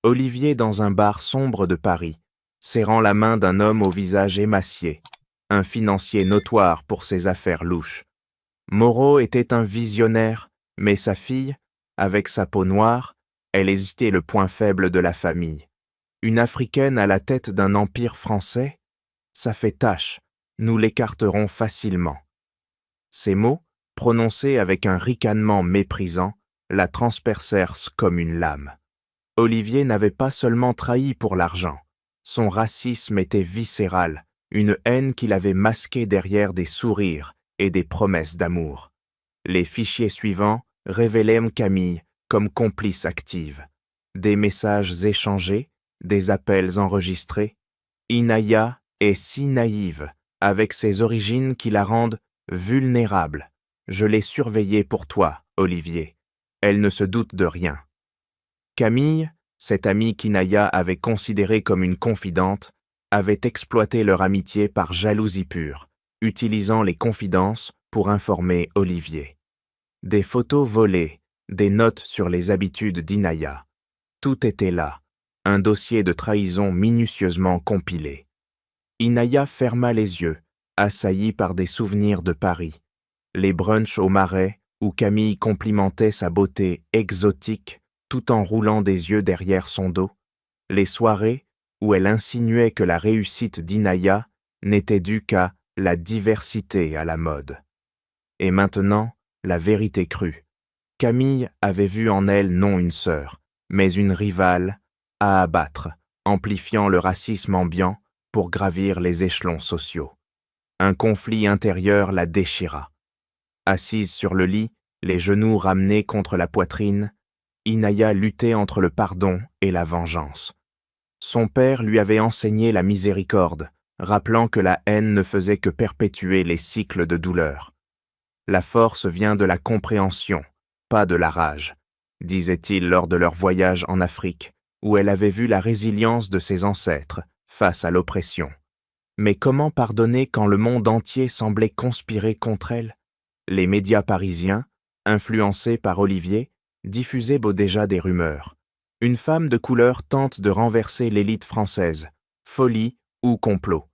Olivier dans un bar sombre de Paris, serrant la main d'un homme au visage émacié, un financier notoire pour ses affaires louches. Moreau était un visionnaire, mais sa fille, avec sa peau noire, elle hésitait le point faible de la famille. Une Africaine à la tête d'un empire français, ça fait tâche, nous l'écarterons facilement. Ces mots, prononcés avec un ricanement méprisant, la transpercèrent comme une lame. Olivier n'avait pas seulement trahi pour l'argent. Son racisme était viscéral, une haine qu'il avait masquée derrière des sourires et des promesses d'amour. Les fichiers suivants révélaient Camille comme complice active. Des messages échangés, des appels enregistrés. Inaya est si naïve, avec ses origines qui la rendent vulnérable. Je l'ai surveillée pour toi, Olivier. Elle ne se doute de rien. Camille, cette amie qu'Inaya avait considérée comme une confidente, avait exploité leur amitié par jalousie pure, utilisant les confidences pour informer Olivier. Des photos volées, des notes sur les habitudes d'Inaya. Tout était là, un dossier de trahison minutieusement compilé. Inaya ferma les yeux, assaillie par des souvenirs de Paris. Les brunchs au Marais, où Camille complimentait sa beauté exotique tout en roulant des yeux derrière son dos. Les soirées où elle insinuait que la réussite d'Inaya n'était due qu'à la diversité à la mode. Et maintenant, la vérité crue. Camille avait vu en elle non une sœur, mais une rivale à abattre, amplifiant le racisme ambiant pour gravir les échelons sociaux. Un conflit intérieur la déchira. Assise sur le lit, les genoux ramenés contre la poitrine, Inaya luttait entre le pardon et la vengeance. Son père lui avait enseigné la miséricorde, rappelant que la haine ne faisait que perpétuer les cycles de douleur. La force vient de la compréhension, pas de la rage, disait-il lors de leur voyage en Afrique, où elle avait vu la résilience de ses ancêtres face à l'oppression. Mais comment pardonner quand le monde entier semblait conspirer contre elle? Les médias parisiens, influencés par Olivier, diffusaient déjà des rumeurs. Une femme de couleur tente de renverser l'élite française, folie ou complot.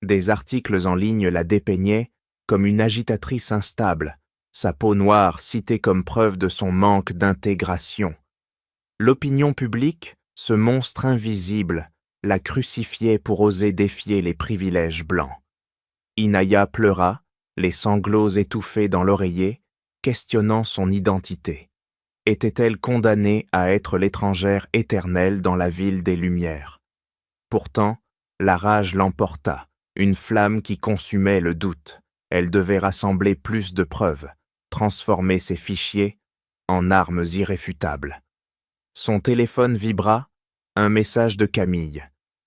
Des articles en ligne la dépeignaient comme une agitatrice instable, sa peau noire citée comme preuve de son manque d'intégration. L'opinion publique, ce monstre invisible, la crucifiait pour oser défier les privilèges blancs. Inaya pleura, les sanglots étouffés dans l'oreiller, questionnant son identité. Était-elle condamnée à être l'étrangère éternelle dans la ville des Lumières? Pourtant, la rage l'emporta, une flamme qui consumait le doute. Elle devait rassembler plus de preuves, transformer ses fichiers en armes irréfutables. Son téléphone vibra, un message de Camille.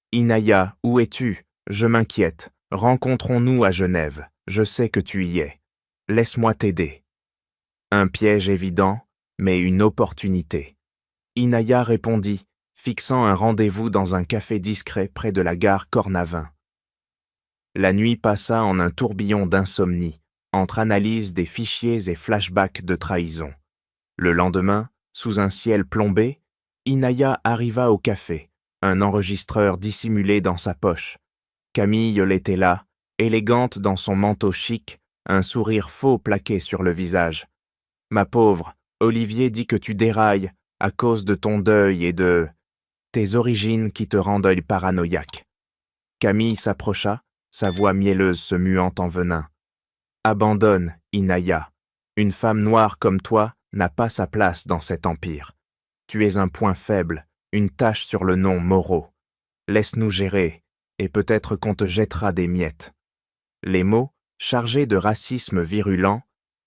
« Inaya, où es-tu? Je m'inquiète. Rencontrons-nous à Genève. Je sais que tu y es. Laisse-moi t'aider. » Un piège évident, mais une opportunité. Inaya répondit, fixant un rendez-vous dans un café discret près de la gare Cornavin. La nuit passa en un tourbillon d'insomnie, entre analyse des fichiers et flashbacks de trahison. Le lendemain, sous un ciel plombé, Inaya arriva au café, un enregistreur dissimulé dans sa poche. Camille l'était là, élégante dans son manteau chic, un sourire faux plaqué sur le visage. « Ma pauvre, Olivier dit que tu dérailles à cause de ton deuil et de tes origines qui te rendent paranoïaque. » Camille s'approcha, sa voix mielleuse se muant en venin. « Abandonne, Inaya. Une femme noire comme toi n'a pas sa place dans cet empire. Tu es un point faible, une tache sur le nom Moreau. Laisse-nous gérer, et peut-être qu'on te jettera des miettes. » Les mots, chargés de racisme virulent,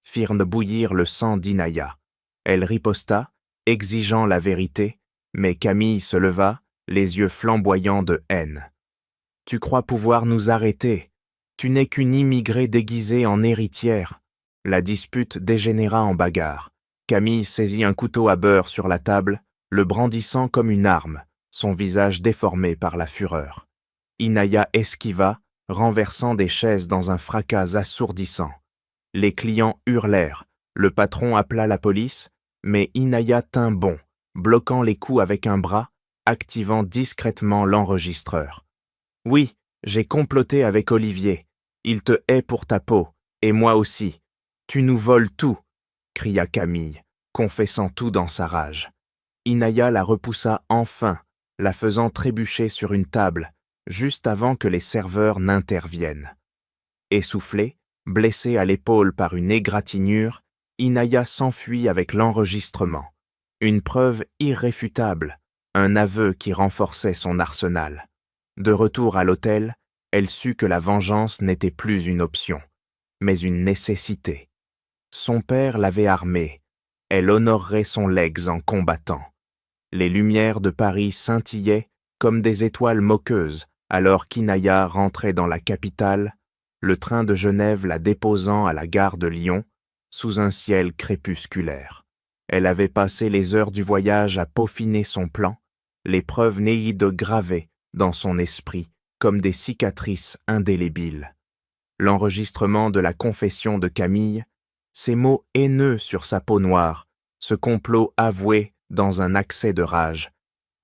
firent bouillir le sang d'Inaya. Elle riposta, exigeant la vérité, mais Camille se leva, les yeux flamboyants de haine. « Tu crois pouvoir nous arrêter? Tu n'es qu'une immigrée déguisée en héritière. » La dispute dégénéra en bagarre. Camille saisit un couteau à beurre sur la table, le brandissant comme une arme, son visage déformé par la fureur. Inaya esquiva, renversant des chaises dans un fracas assourdissant. Les clients hurlèrent, le patron appela la police, mais Inaya tint bon, bloquant les coups avec un bras, activant discrètement l'enregistreur. « Oui, j'ai comploté avec Olivier. Il te hait pour ta peau, et moi aussi. Tu nous voles tout !» cria Camille, confessant tout dans sa rage. Inaya la repoussa enfin, la faisant trébucher sur une table, juste avant que les serveurs n'interviennent. Essoufflée, blessée à l'épaule par une égratignure, Inaya s'enfuit avec l'enregistrement. Une preuve irréfutable, un aveu qui renforçait son arsenal. De retour à l'hôtel, elle sut que la vengeance n'était plus une option, mais une nécessité. Son père l'avait armée, elle honorerait son legs en combattant. Les lumières de Paris scintillaient comme des étoiles moqueuses alors qu'Inaya rentrait dans la capitale, le train de Genève la déposant à la gare de Lyon, sous un ciel crépusculaire. Elle avait passé les heures du voyage à peaufiner son plan, les preuves néides gravées dans son esprit comme des cicatrices indélébiles. L'enregistrement de la confession de Camille, ces mots haineux sur sa peau noire, ce complot avoué dans un accès de rage,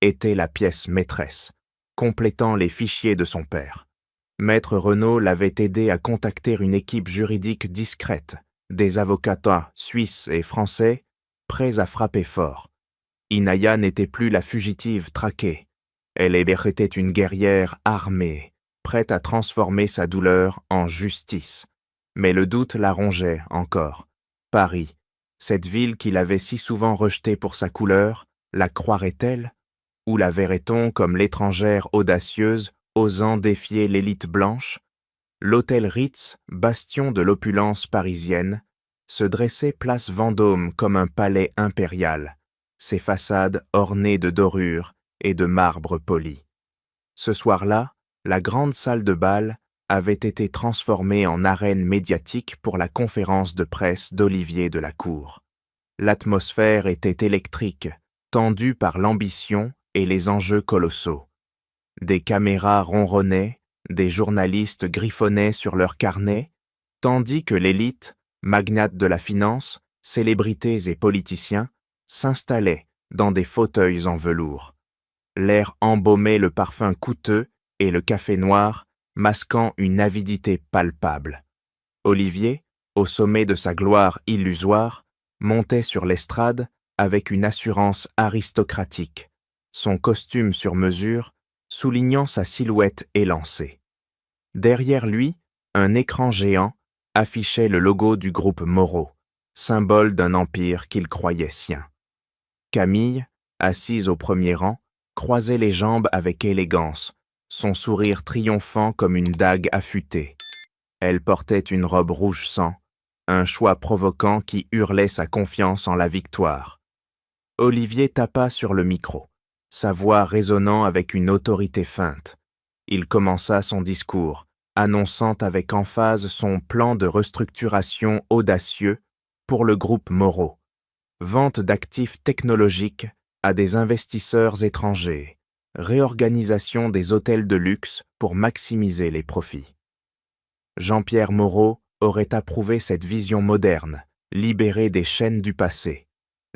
était la pièce maîtresse, complétant les fichiers de son père. Maître Renaud l'avait aidé à contacter une équipe juridique discrète, des avocats suisses et français, prêts à frapper fort. Inaya n'était plus la fugitive traquée. Elle était une guerrière armée, prête à transformer sa douleur en justice. Mais le doute la rongeait encore. Paris, cette ville qu'il avait si souvent rejetée pour sa couleur, la croirait-elle? Ou la verrait-on comme l'étrangère audacieuse osant défier l'élite blanche? L'hôtel Ritz, bastion de l'opulence parisienne, se dressait place Vendôme comme un palais impérial, ses façades ornées de dorures et de marbre poli. Ce soir-là, la grande salle de bal avait été transformée en arène médiatique pour la conférence de presse d'Olivier de la Cour. L'atmosphère était électrique, tendue par l'ambition et les enjeux colossaux. Des caméras ronronnaient, des journalistes griffonnaient sur leurs carnets, tandis que l'élite, magnates de la finance, célébrités et politiciens, s'installaient dans des fauteuils en velours. L'air embaumait le parfum coûteux et le café noir, masquant une avidité palpable. Olivier, au sommet de sa gloire illusoire, montait sur l'estrade avec une assurance aristocratique, son costume sur mesure soulignant sa silhouette élancée. Derrière lui, un écran géant affichait le logo du groupe Moreau, symbole d'un empire qu'il croyait sien. Camille, assise au premier rang, croisait les jambes avec élégance, son sourire triomphant comme une dague affûtée. Elle portait une robe rouge sang, un choix provoquant qui hurlait sa confiance en la victoire. Olivier tapa sur le micro, sa voix résonnant avec une autorité feinte. Il commença son discours, annonçant avec emphase son plan de restructuration audacieux pour le groupe Moreau. Vente d'actifs technologiques à des investisseurs étrangers, réorganisation des hôtels de luxe pour maximiser les profits. Jean-Pierre Moreau aurait approuvé cette vision moderne, libérée des chaînes du passé,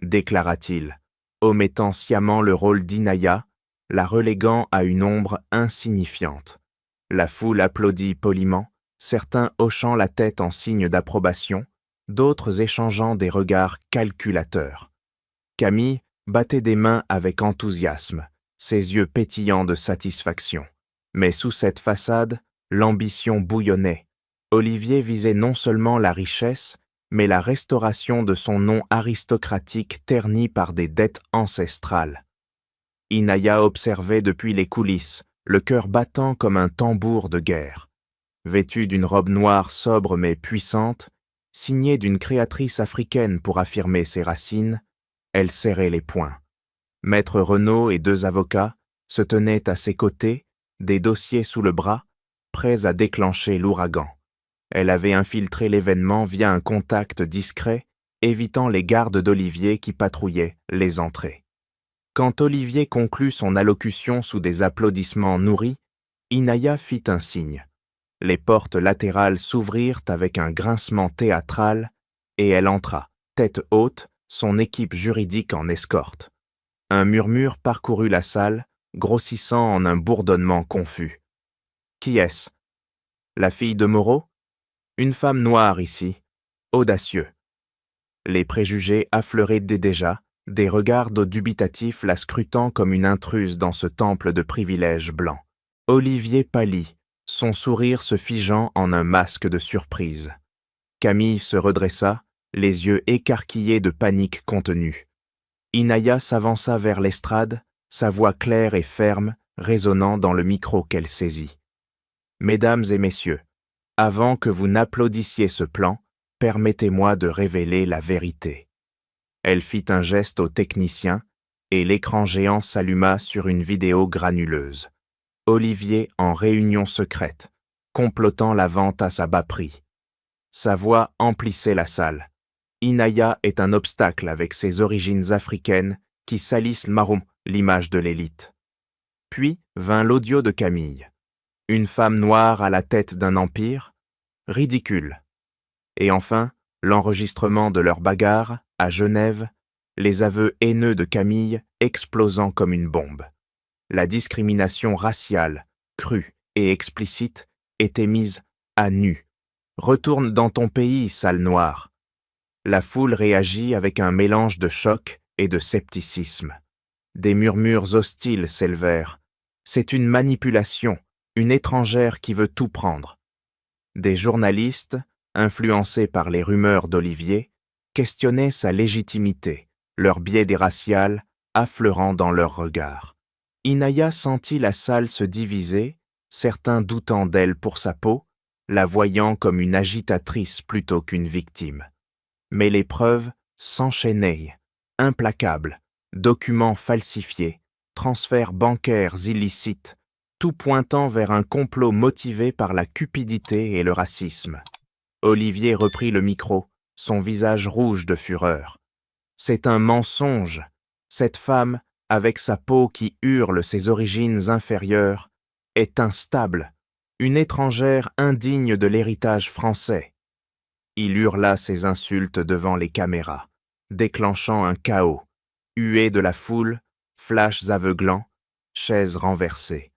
déclara-t-il, omettant sciemment le rôle d'Inaya, la reléguant à une ombre insignifiante. La foule applaudit poliment, certains hochant la tête en signe d'approbation, d'autres échangeant des regards calculateurs. Camille battait des mains avec enthousiasme, ses yeux pétillants de satisfaction. Mais sous cette façade, l'ambition bouillonnait. Olivier visait non seulement la richesse, mais la restauration de son nom aristocratique terni par des dettes ancestrales. Inaya observait depuis les coulisses, le cœur battant comme un tambour de guerre. Vêtue d'une robe noire sobre mais puissante, signée d'une créatrice africaine pour affirmer ses racines, elle serrait les poings. Maître Renaud et 2 avocats se tenaient à ses côtés, des dossiers sous le bras, prêts à déclencher l'ouragan. Elle avait infiltré l'événement via un contact discret, évitant les gardes d'Olivier qui patrouillaient les entrées. Quand Olivier conclut son allocution sous des applaudissements nourris, Inaya fit un signe. Les portes latérales s'ouvrirent avec un grincement théâtral et elle entra, tête haute, son équipe juridique en escorte. Un murmure parcourut la salle, grossissant en un bourdonnement confus. « Qui est-ce ? La fille de Moreau ? Une femme noire ici, audacieux. » Les préjugés affleuraient déjà, des regards dubitatifs la scrutant comme une intruse dans ce temple de privilèges blancs. Olivier pâlit, son sourire se figeant en un masque de surprise. Camille se redressa, les yeux écarquillés de panique contenue. Inaya s'avança vers l'estrade, sa voix claire et ferme résonnant dans le micro qu'elle saisit. « Mesdames et messieurs, avant que vous n'applaudissiez ce plan, permettez-moi de révéler la vérité. » Elle fit un geste au technicien et l'écran géant s'alluma sur une vidéo granuleuse. Olivier en réunion secrète, complotant la vente à sa bas prix. Sa voix emplissait la salle. Inaya est un obstacle avec ses origines africaines qui salissent marron, l'image de l'élite. Puis vint l'audio de Camille. Une femme noire à la tête d'un empire, ridicule. Et enfin, l'enregistrement de leur bagarre, à Genève, les aveux haineux de Camille explosant comme une bombe. La discrimination raciale, crue et explicite, était mise à nu. « Retourne dans ton pays, sale noire !» La foule réagit avec un mélange de choc et de scepticisme. Des murmures hostiles s'élevèrent. C'est une manipulation, une étrangère qui veut tout prendre. Des journalistes, influencés par les rumeurs d'Olivier, questionnaient sa légitimité, leur biais des raciales affleurant dans leurs regards. Inaya sentit la salle se diviser, certains doutant d'elle pour sa peau, la voyant comme une agitatrice plutôt qu'une victime. Mais les preuves s'enchaînaient, implacables, documents falsifiés, transferts bancaires illicites, tout pointant vers un complot motivé par la cupidité et le racisme. Olivier reprit le micro, son visage rouge de fureur. « C'est un mensonge. Cette femme, avec sa peau qui hurle ses origines inférieures, est instable, une étrangère indigne de l'héritage français. » Il hurla ses insultes devant les caméras, déclenchant un chaos, huée de la foule, flashs aveuglants, chaises renversées.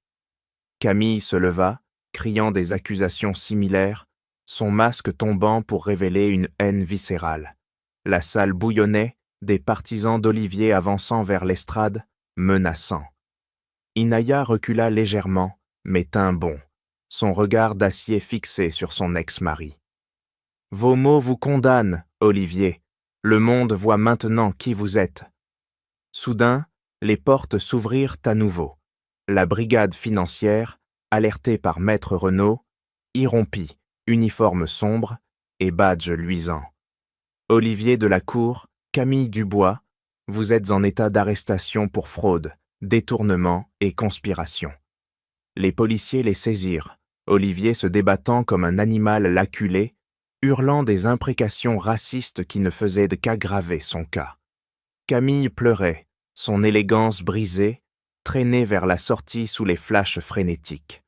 Camille se leva, criant des accusations similaires, son masque tombant pour révéler une haine viscérale. La salle bouillonnait, des partisans d'Olivier avançant vers l'estrade, menaçants. Inaya recula légèrement, mais tint bon, son regard d'acier fixé sur son ex-mari. « Vos mots vous condamnent, Olivier. Le monde voit maintenant qui vous êtes. » Soudain, les portes s'ouvrirent à nouveau. La brigade financière, alertée par Maître Renaud, irrompit, uniforme sombre et badge luisant. « Olivier Delacour, Camille Dubois, vous êtes en état d'arrestation pour fraude, détournement et conspiration. » Les policiers les saisirent, Olivier se débattant comme un animal laculé, hurlant des imprécations racistes qui ne faisaient qu'aggraver son cas. Camille pleurait, son élégance brisée, traînée vers la sortie sous les flashs frénétiques.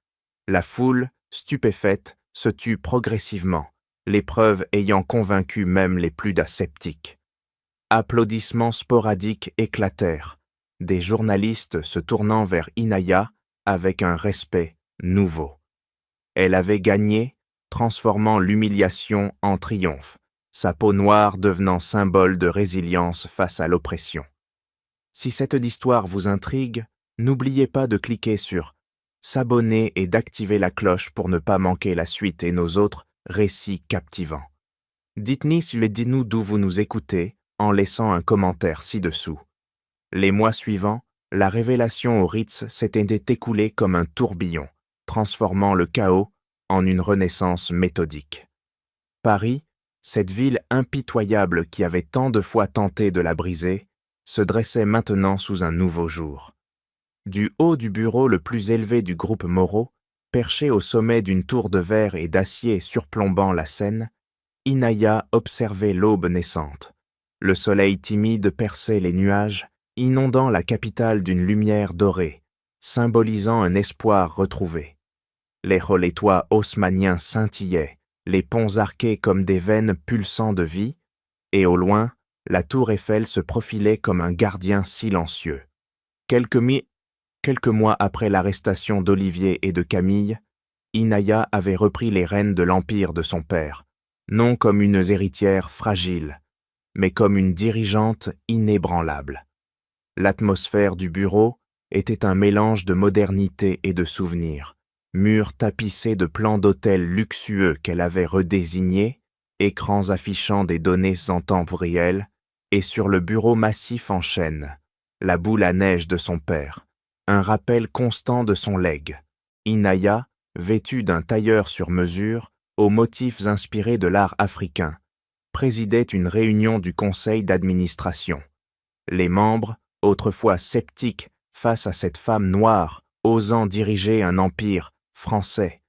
La foule, stupéfaite, se tut progressivement, les preuves ayant convaincu même les plus sceptiques. Applaudissements sporadiques éclatèrent, des journalistes se tournant vers Inaya avec un respect nouveau. Elle avait gagné, transformant l'humiliation en triomphe, sa peau noire devenant symbole de résilience face à l'oppression. Si cette histoire vous intrigue, n'oubliez pas de cliquer sur s'abonner et d'activer la cloche pour ne pas manquer la suite et nos autres récits captivants. Dites-nous d'où vous nous écoutez en laissant un commentaire ci-dessous. Les mois suivants, la révélation au Ritz s'était écoulée comme un tourbillon, transformant le chaos en une renaissance méthodique. Paris, cette ville impitoyable qui avait tant de fois tenté de la briser, se dressait maintenant sous un nouveau jour. Du haut du bureau le plus élevé du groupe Moreau, perché au sommet d'une tour de verre et d'acier surplombant la Seine, Inaya observait l'aube naissante. Le soleil timide perçait les nuages, inondant la capitale d'une lumière dorée, symbolisant un espoir retrouvé. Les toits haussmanniens scintillaient, les ponts arqués comme des veines pulsant de vie, et au loin, la tour Eiffel se profilait comme un gardien silencieux. Quelques mois après l'arrestation d'Olivier et de Camille, Inaya avait repris les rênes de l'empire de son père, non comme une héritière fragile, mais comme une dirigeante inébranlable. L'atmosphère du bureau était un mélange de modernité et de souvenirs, murs tapissés de plans d'hôtels luxueux qu'elle avait redésignés, écrans affichant des données en temps réel, et sur le bureau massif en chêne, la boule à neige de son père, un rappel constant de son legs. Inaya, vêtue d'un tailleur sur mesure, aux motifs inspirés de l'art africain, présidait une réunion du conseil d'administration. Les membres, autrefois sceptiques face à cette femme noire osant diriger un empire français,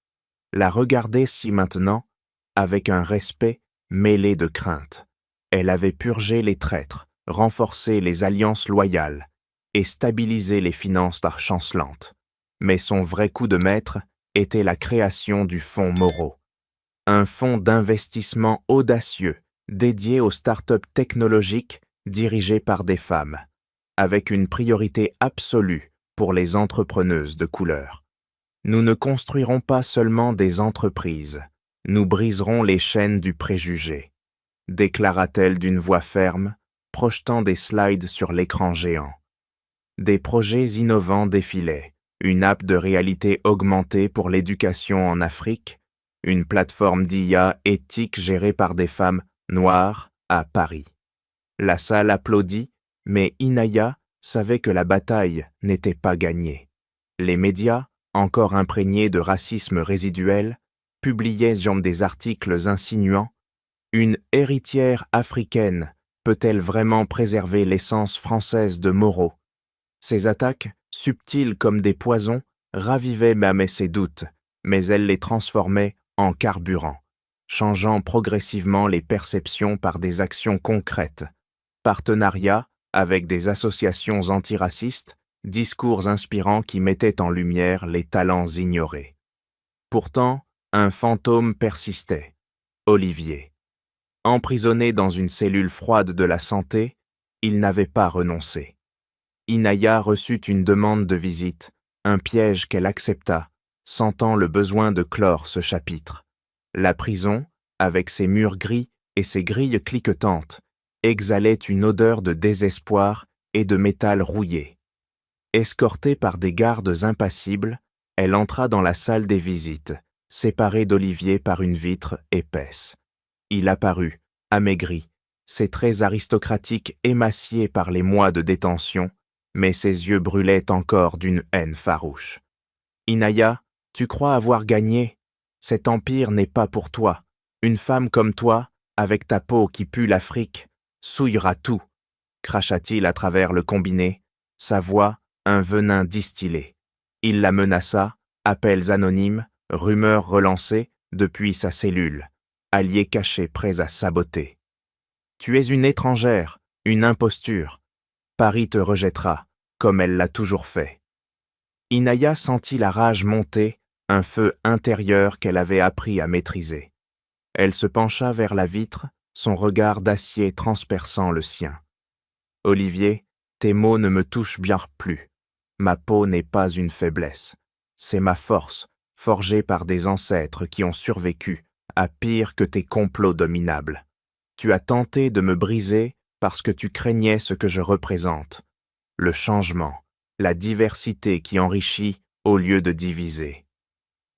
la regardaient si maintenant avec un respect mêlé de crainte. Elle avait purgé les traîtres, renforcé les alliances loyales et stabilisé les finances chancelantes. Mais son vrai coup de maître était la création du Fonds Moreau, un fonds d'investissement audacieux dédié aux startups technologiques dirigées par des femmes, avec une priorité absolue pour les entrepreneuses de couleur. Nous ne construirons pas seulement des entreprises, nous briserons les chaînes du préjugé, déclara-t-elle d'une voix ferme, projetant des slides sur l'écran géant. Des projets innovants défilaient, une app de réalité augmentée pour l'éducation en Afrique, une plateforme d'IA éthique gérée par des femmes noires à Paris. La salle applaudit, mais Inaya savait que la bataille n'était pas gagnée. Les médias, encore imprégnés de racisme résiduel, publiaient des articles insinuant « Une héritière africaine peut-elle vraiment préserver l'essence française de Moreau ?» Ces attaques, subtiles comme des poisons, ravivaient même ses doutes, mais elle les transformait en carburant, changeant progressivement les perceptions par des actions concrètes, partenariats avec des associations antiracistes, discours inspirants qui mettaient en lumière les talents ignorés. Pourtant, un fantôme persistait, Olivier. Emprisonné dans une cellule froide de la santé, il n'avait pas renoncé. Inaya reçut une demande de visite, un piège qu'elle accepta, sentant le besoin de clore ce chapitre. La prison, avec ses murs gris et ses grilles cliquetantes, exhalait une odeur de désespoir et de métal rouillé. Escortée par des gardes impassibles, elle entra dans la salle des visites, séparée d'Olivier par une vitre épaisse. Il apparut, amaigri, ses traits aristocratiques émaciés par les mois de détention, mais ses yeux brûlaient encore d'une haine farouche. « Inaya, tu crois avoir gagné? Cet empire n'est pas pour toi. Une femme comme toi, avec ta peau qui pue l'Afrique, souillera tout, » cracha-t-il à travers le combiné, sa voix un venin distillé. Il la menaça, appels anonymes, rumeurs relancées depuis sa cellule, alliés cachés prêts à saboter. « Tu es une étrangère, une imposture. Paris te rejettera, comme elle l'a toujours fait. » Inaya sentit la rage monter, un feu intérieur qu'elle avait appris à maîtriser. Elle se pencha vers la vitre, son regard d'acier transperçant le sien. « Olivier, tes mots ne me touchent bien plus. Ma peau n'est pas une faiblesse. C'est ma force, forgée par des ancêtres qui ont survécu à pire que tes complots dominables. Tu as tenté de me briser parce que tu craignais ce que je représente, le changement, la diversité qui enrichit au lieu de diviser.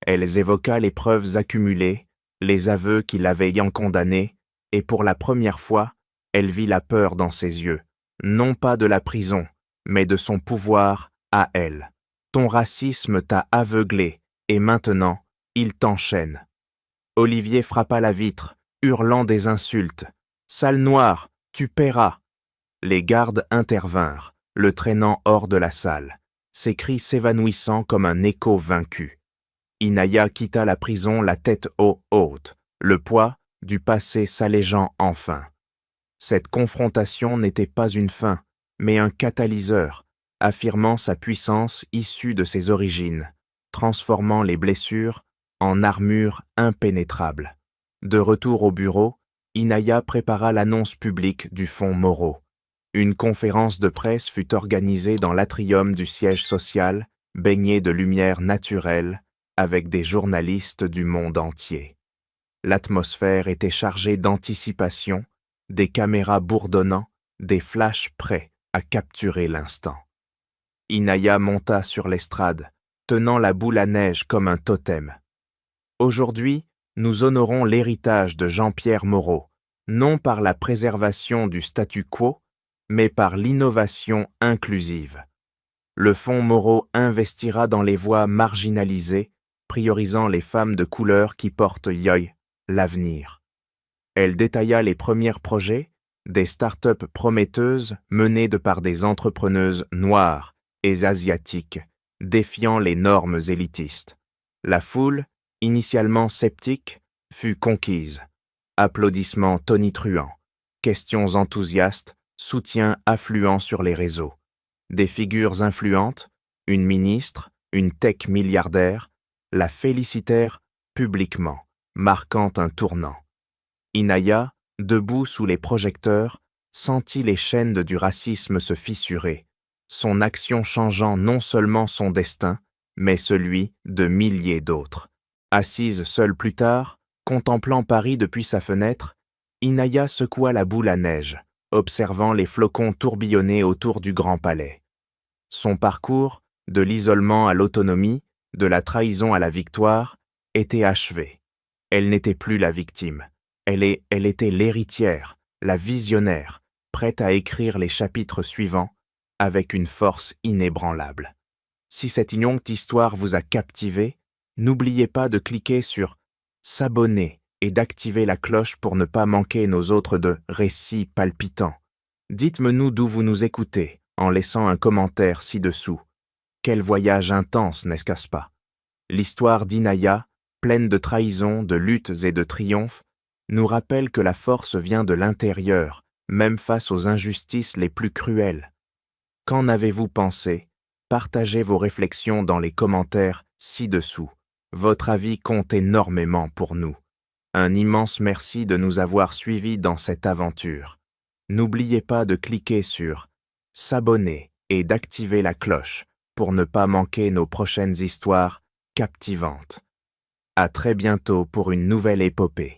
Elle évoqua les preuves accumulées, les aveux qui l'avaient ayant condamnée, et pour la première fois, elle vit la peur dans ses yeux, non pas de la prison, mais de son pouvoir à elle. Ton racisme t'a aveuglé, et maintenant, il t'enchaîne. Olivier frappa la vitre, hurlant des insultes. « Sale noire, tu paieras !» Les gardes intervinrent, le traînant hors de la salle, ses cris s'évanouissant comme un écho vaincu. Inaya quitta la prison la tête haute, le poids du passé s'allégeant enfin. Cette confrontation n'était pas une fin, mais un catalyseur, affirmant sa puissance issue de ses origines, transformant les blessures en armure impénétrable. De retour au bureau, Inaya prépara l'annonce publique du fonds Moreau. Une conférence de presse fut organisée dans l'atrium du siège social, baigné de lumière naturelle, avec des journalistes du monde entier. L'atmosphère était chargée d'anticipation, des caméras bourdonnant, des flashs prêts à capturer l'instant. Inaya monta sur l'estrade, tenant la boule à neige comme un totem. Aujourd'hui, nous honorons l'héritage de Jean-Pierre Moreau, non par la préservation du statu quo, mais par l'innovation inclusive. Le Fonds Moreau investira dans les voies marginalisées, priorisant les femmes de couleur qui portent Yoy, l'avenir. Elle détailla les premiers projets, des start-up prometteuses menées de par des entrepreneuses noires et asiatiques, défiant les normes élitistes. La foule, initialement sceptique, fut conquise. Applaudissements tonitruants, questions enthousiastes, soutien affluent sur les réseaux. Des figures influentes, une ministre, une tech milliardaire, la félicitèrent publiquement, marquant un tournant. Inaya, debout sous les projecteurs, sentit les chaînes du racisme se fissurer, son action changeant non seulement son destin, mais celui de milliers d'autres. Assise seule plus tard, contemplant Paris depuis sa fenêtre, Inaya secoua la boule à neige, observant les flocons tourbillonner autour du Grand Palais. Son parcours, de l'isolement à l'autonomie, de la trahison à la victoire, était achevé. Elle n'était plus la victime. Elle était l'héritière, la visionnaire, prête à écrire les chapitres suivants avec une force inébranlable. Si cette inouïe histoire vous a captivé, n'oubliez pas de cliquer sur « S'abonner » et d'activer la cloche pour ne pas manquer nos autres récits palpitants. Dites-moi d'où vous nous écoutez en laissant un commentaire ci-dessous. Quel voyage intense, n'est-ce pas? L'histoire d'Inaya, pleine de trahisons, de luttes et de triomphes, nous rappelle que la force vient de l'intérieur, même face aux injustices les plus cruelles. Qu'en avez-vous pensé? Partagez vos réflexions dans les commentaires ci-dessous. Votre avis compte énormément pour nous. Un immense merci de nous avoir suivis dans cette aventure. N'oubliez pas de cliquer sur « S'abonner » et d'activer la cloche pour ne pas manquer nos prochaines histoires captivantes. À très bientôt pour une nouvelle épopée.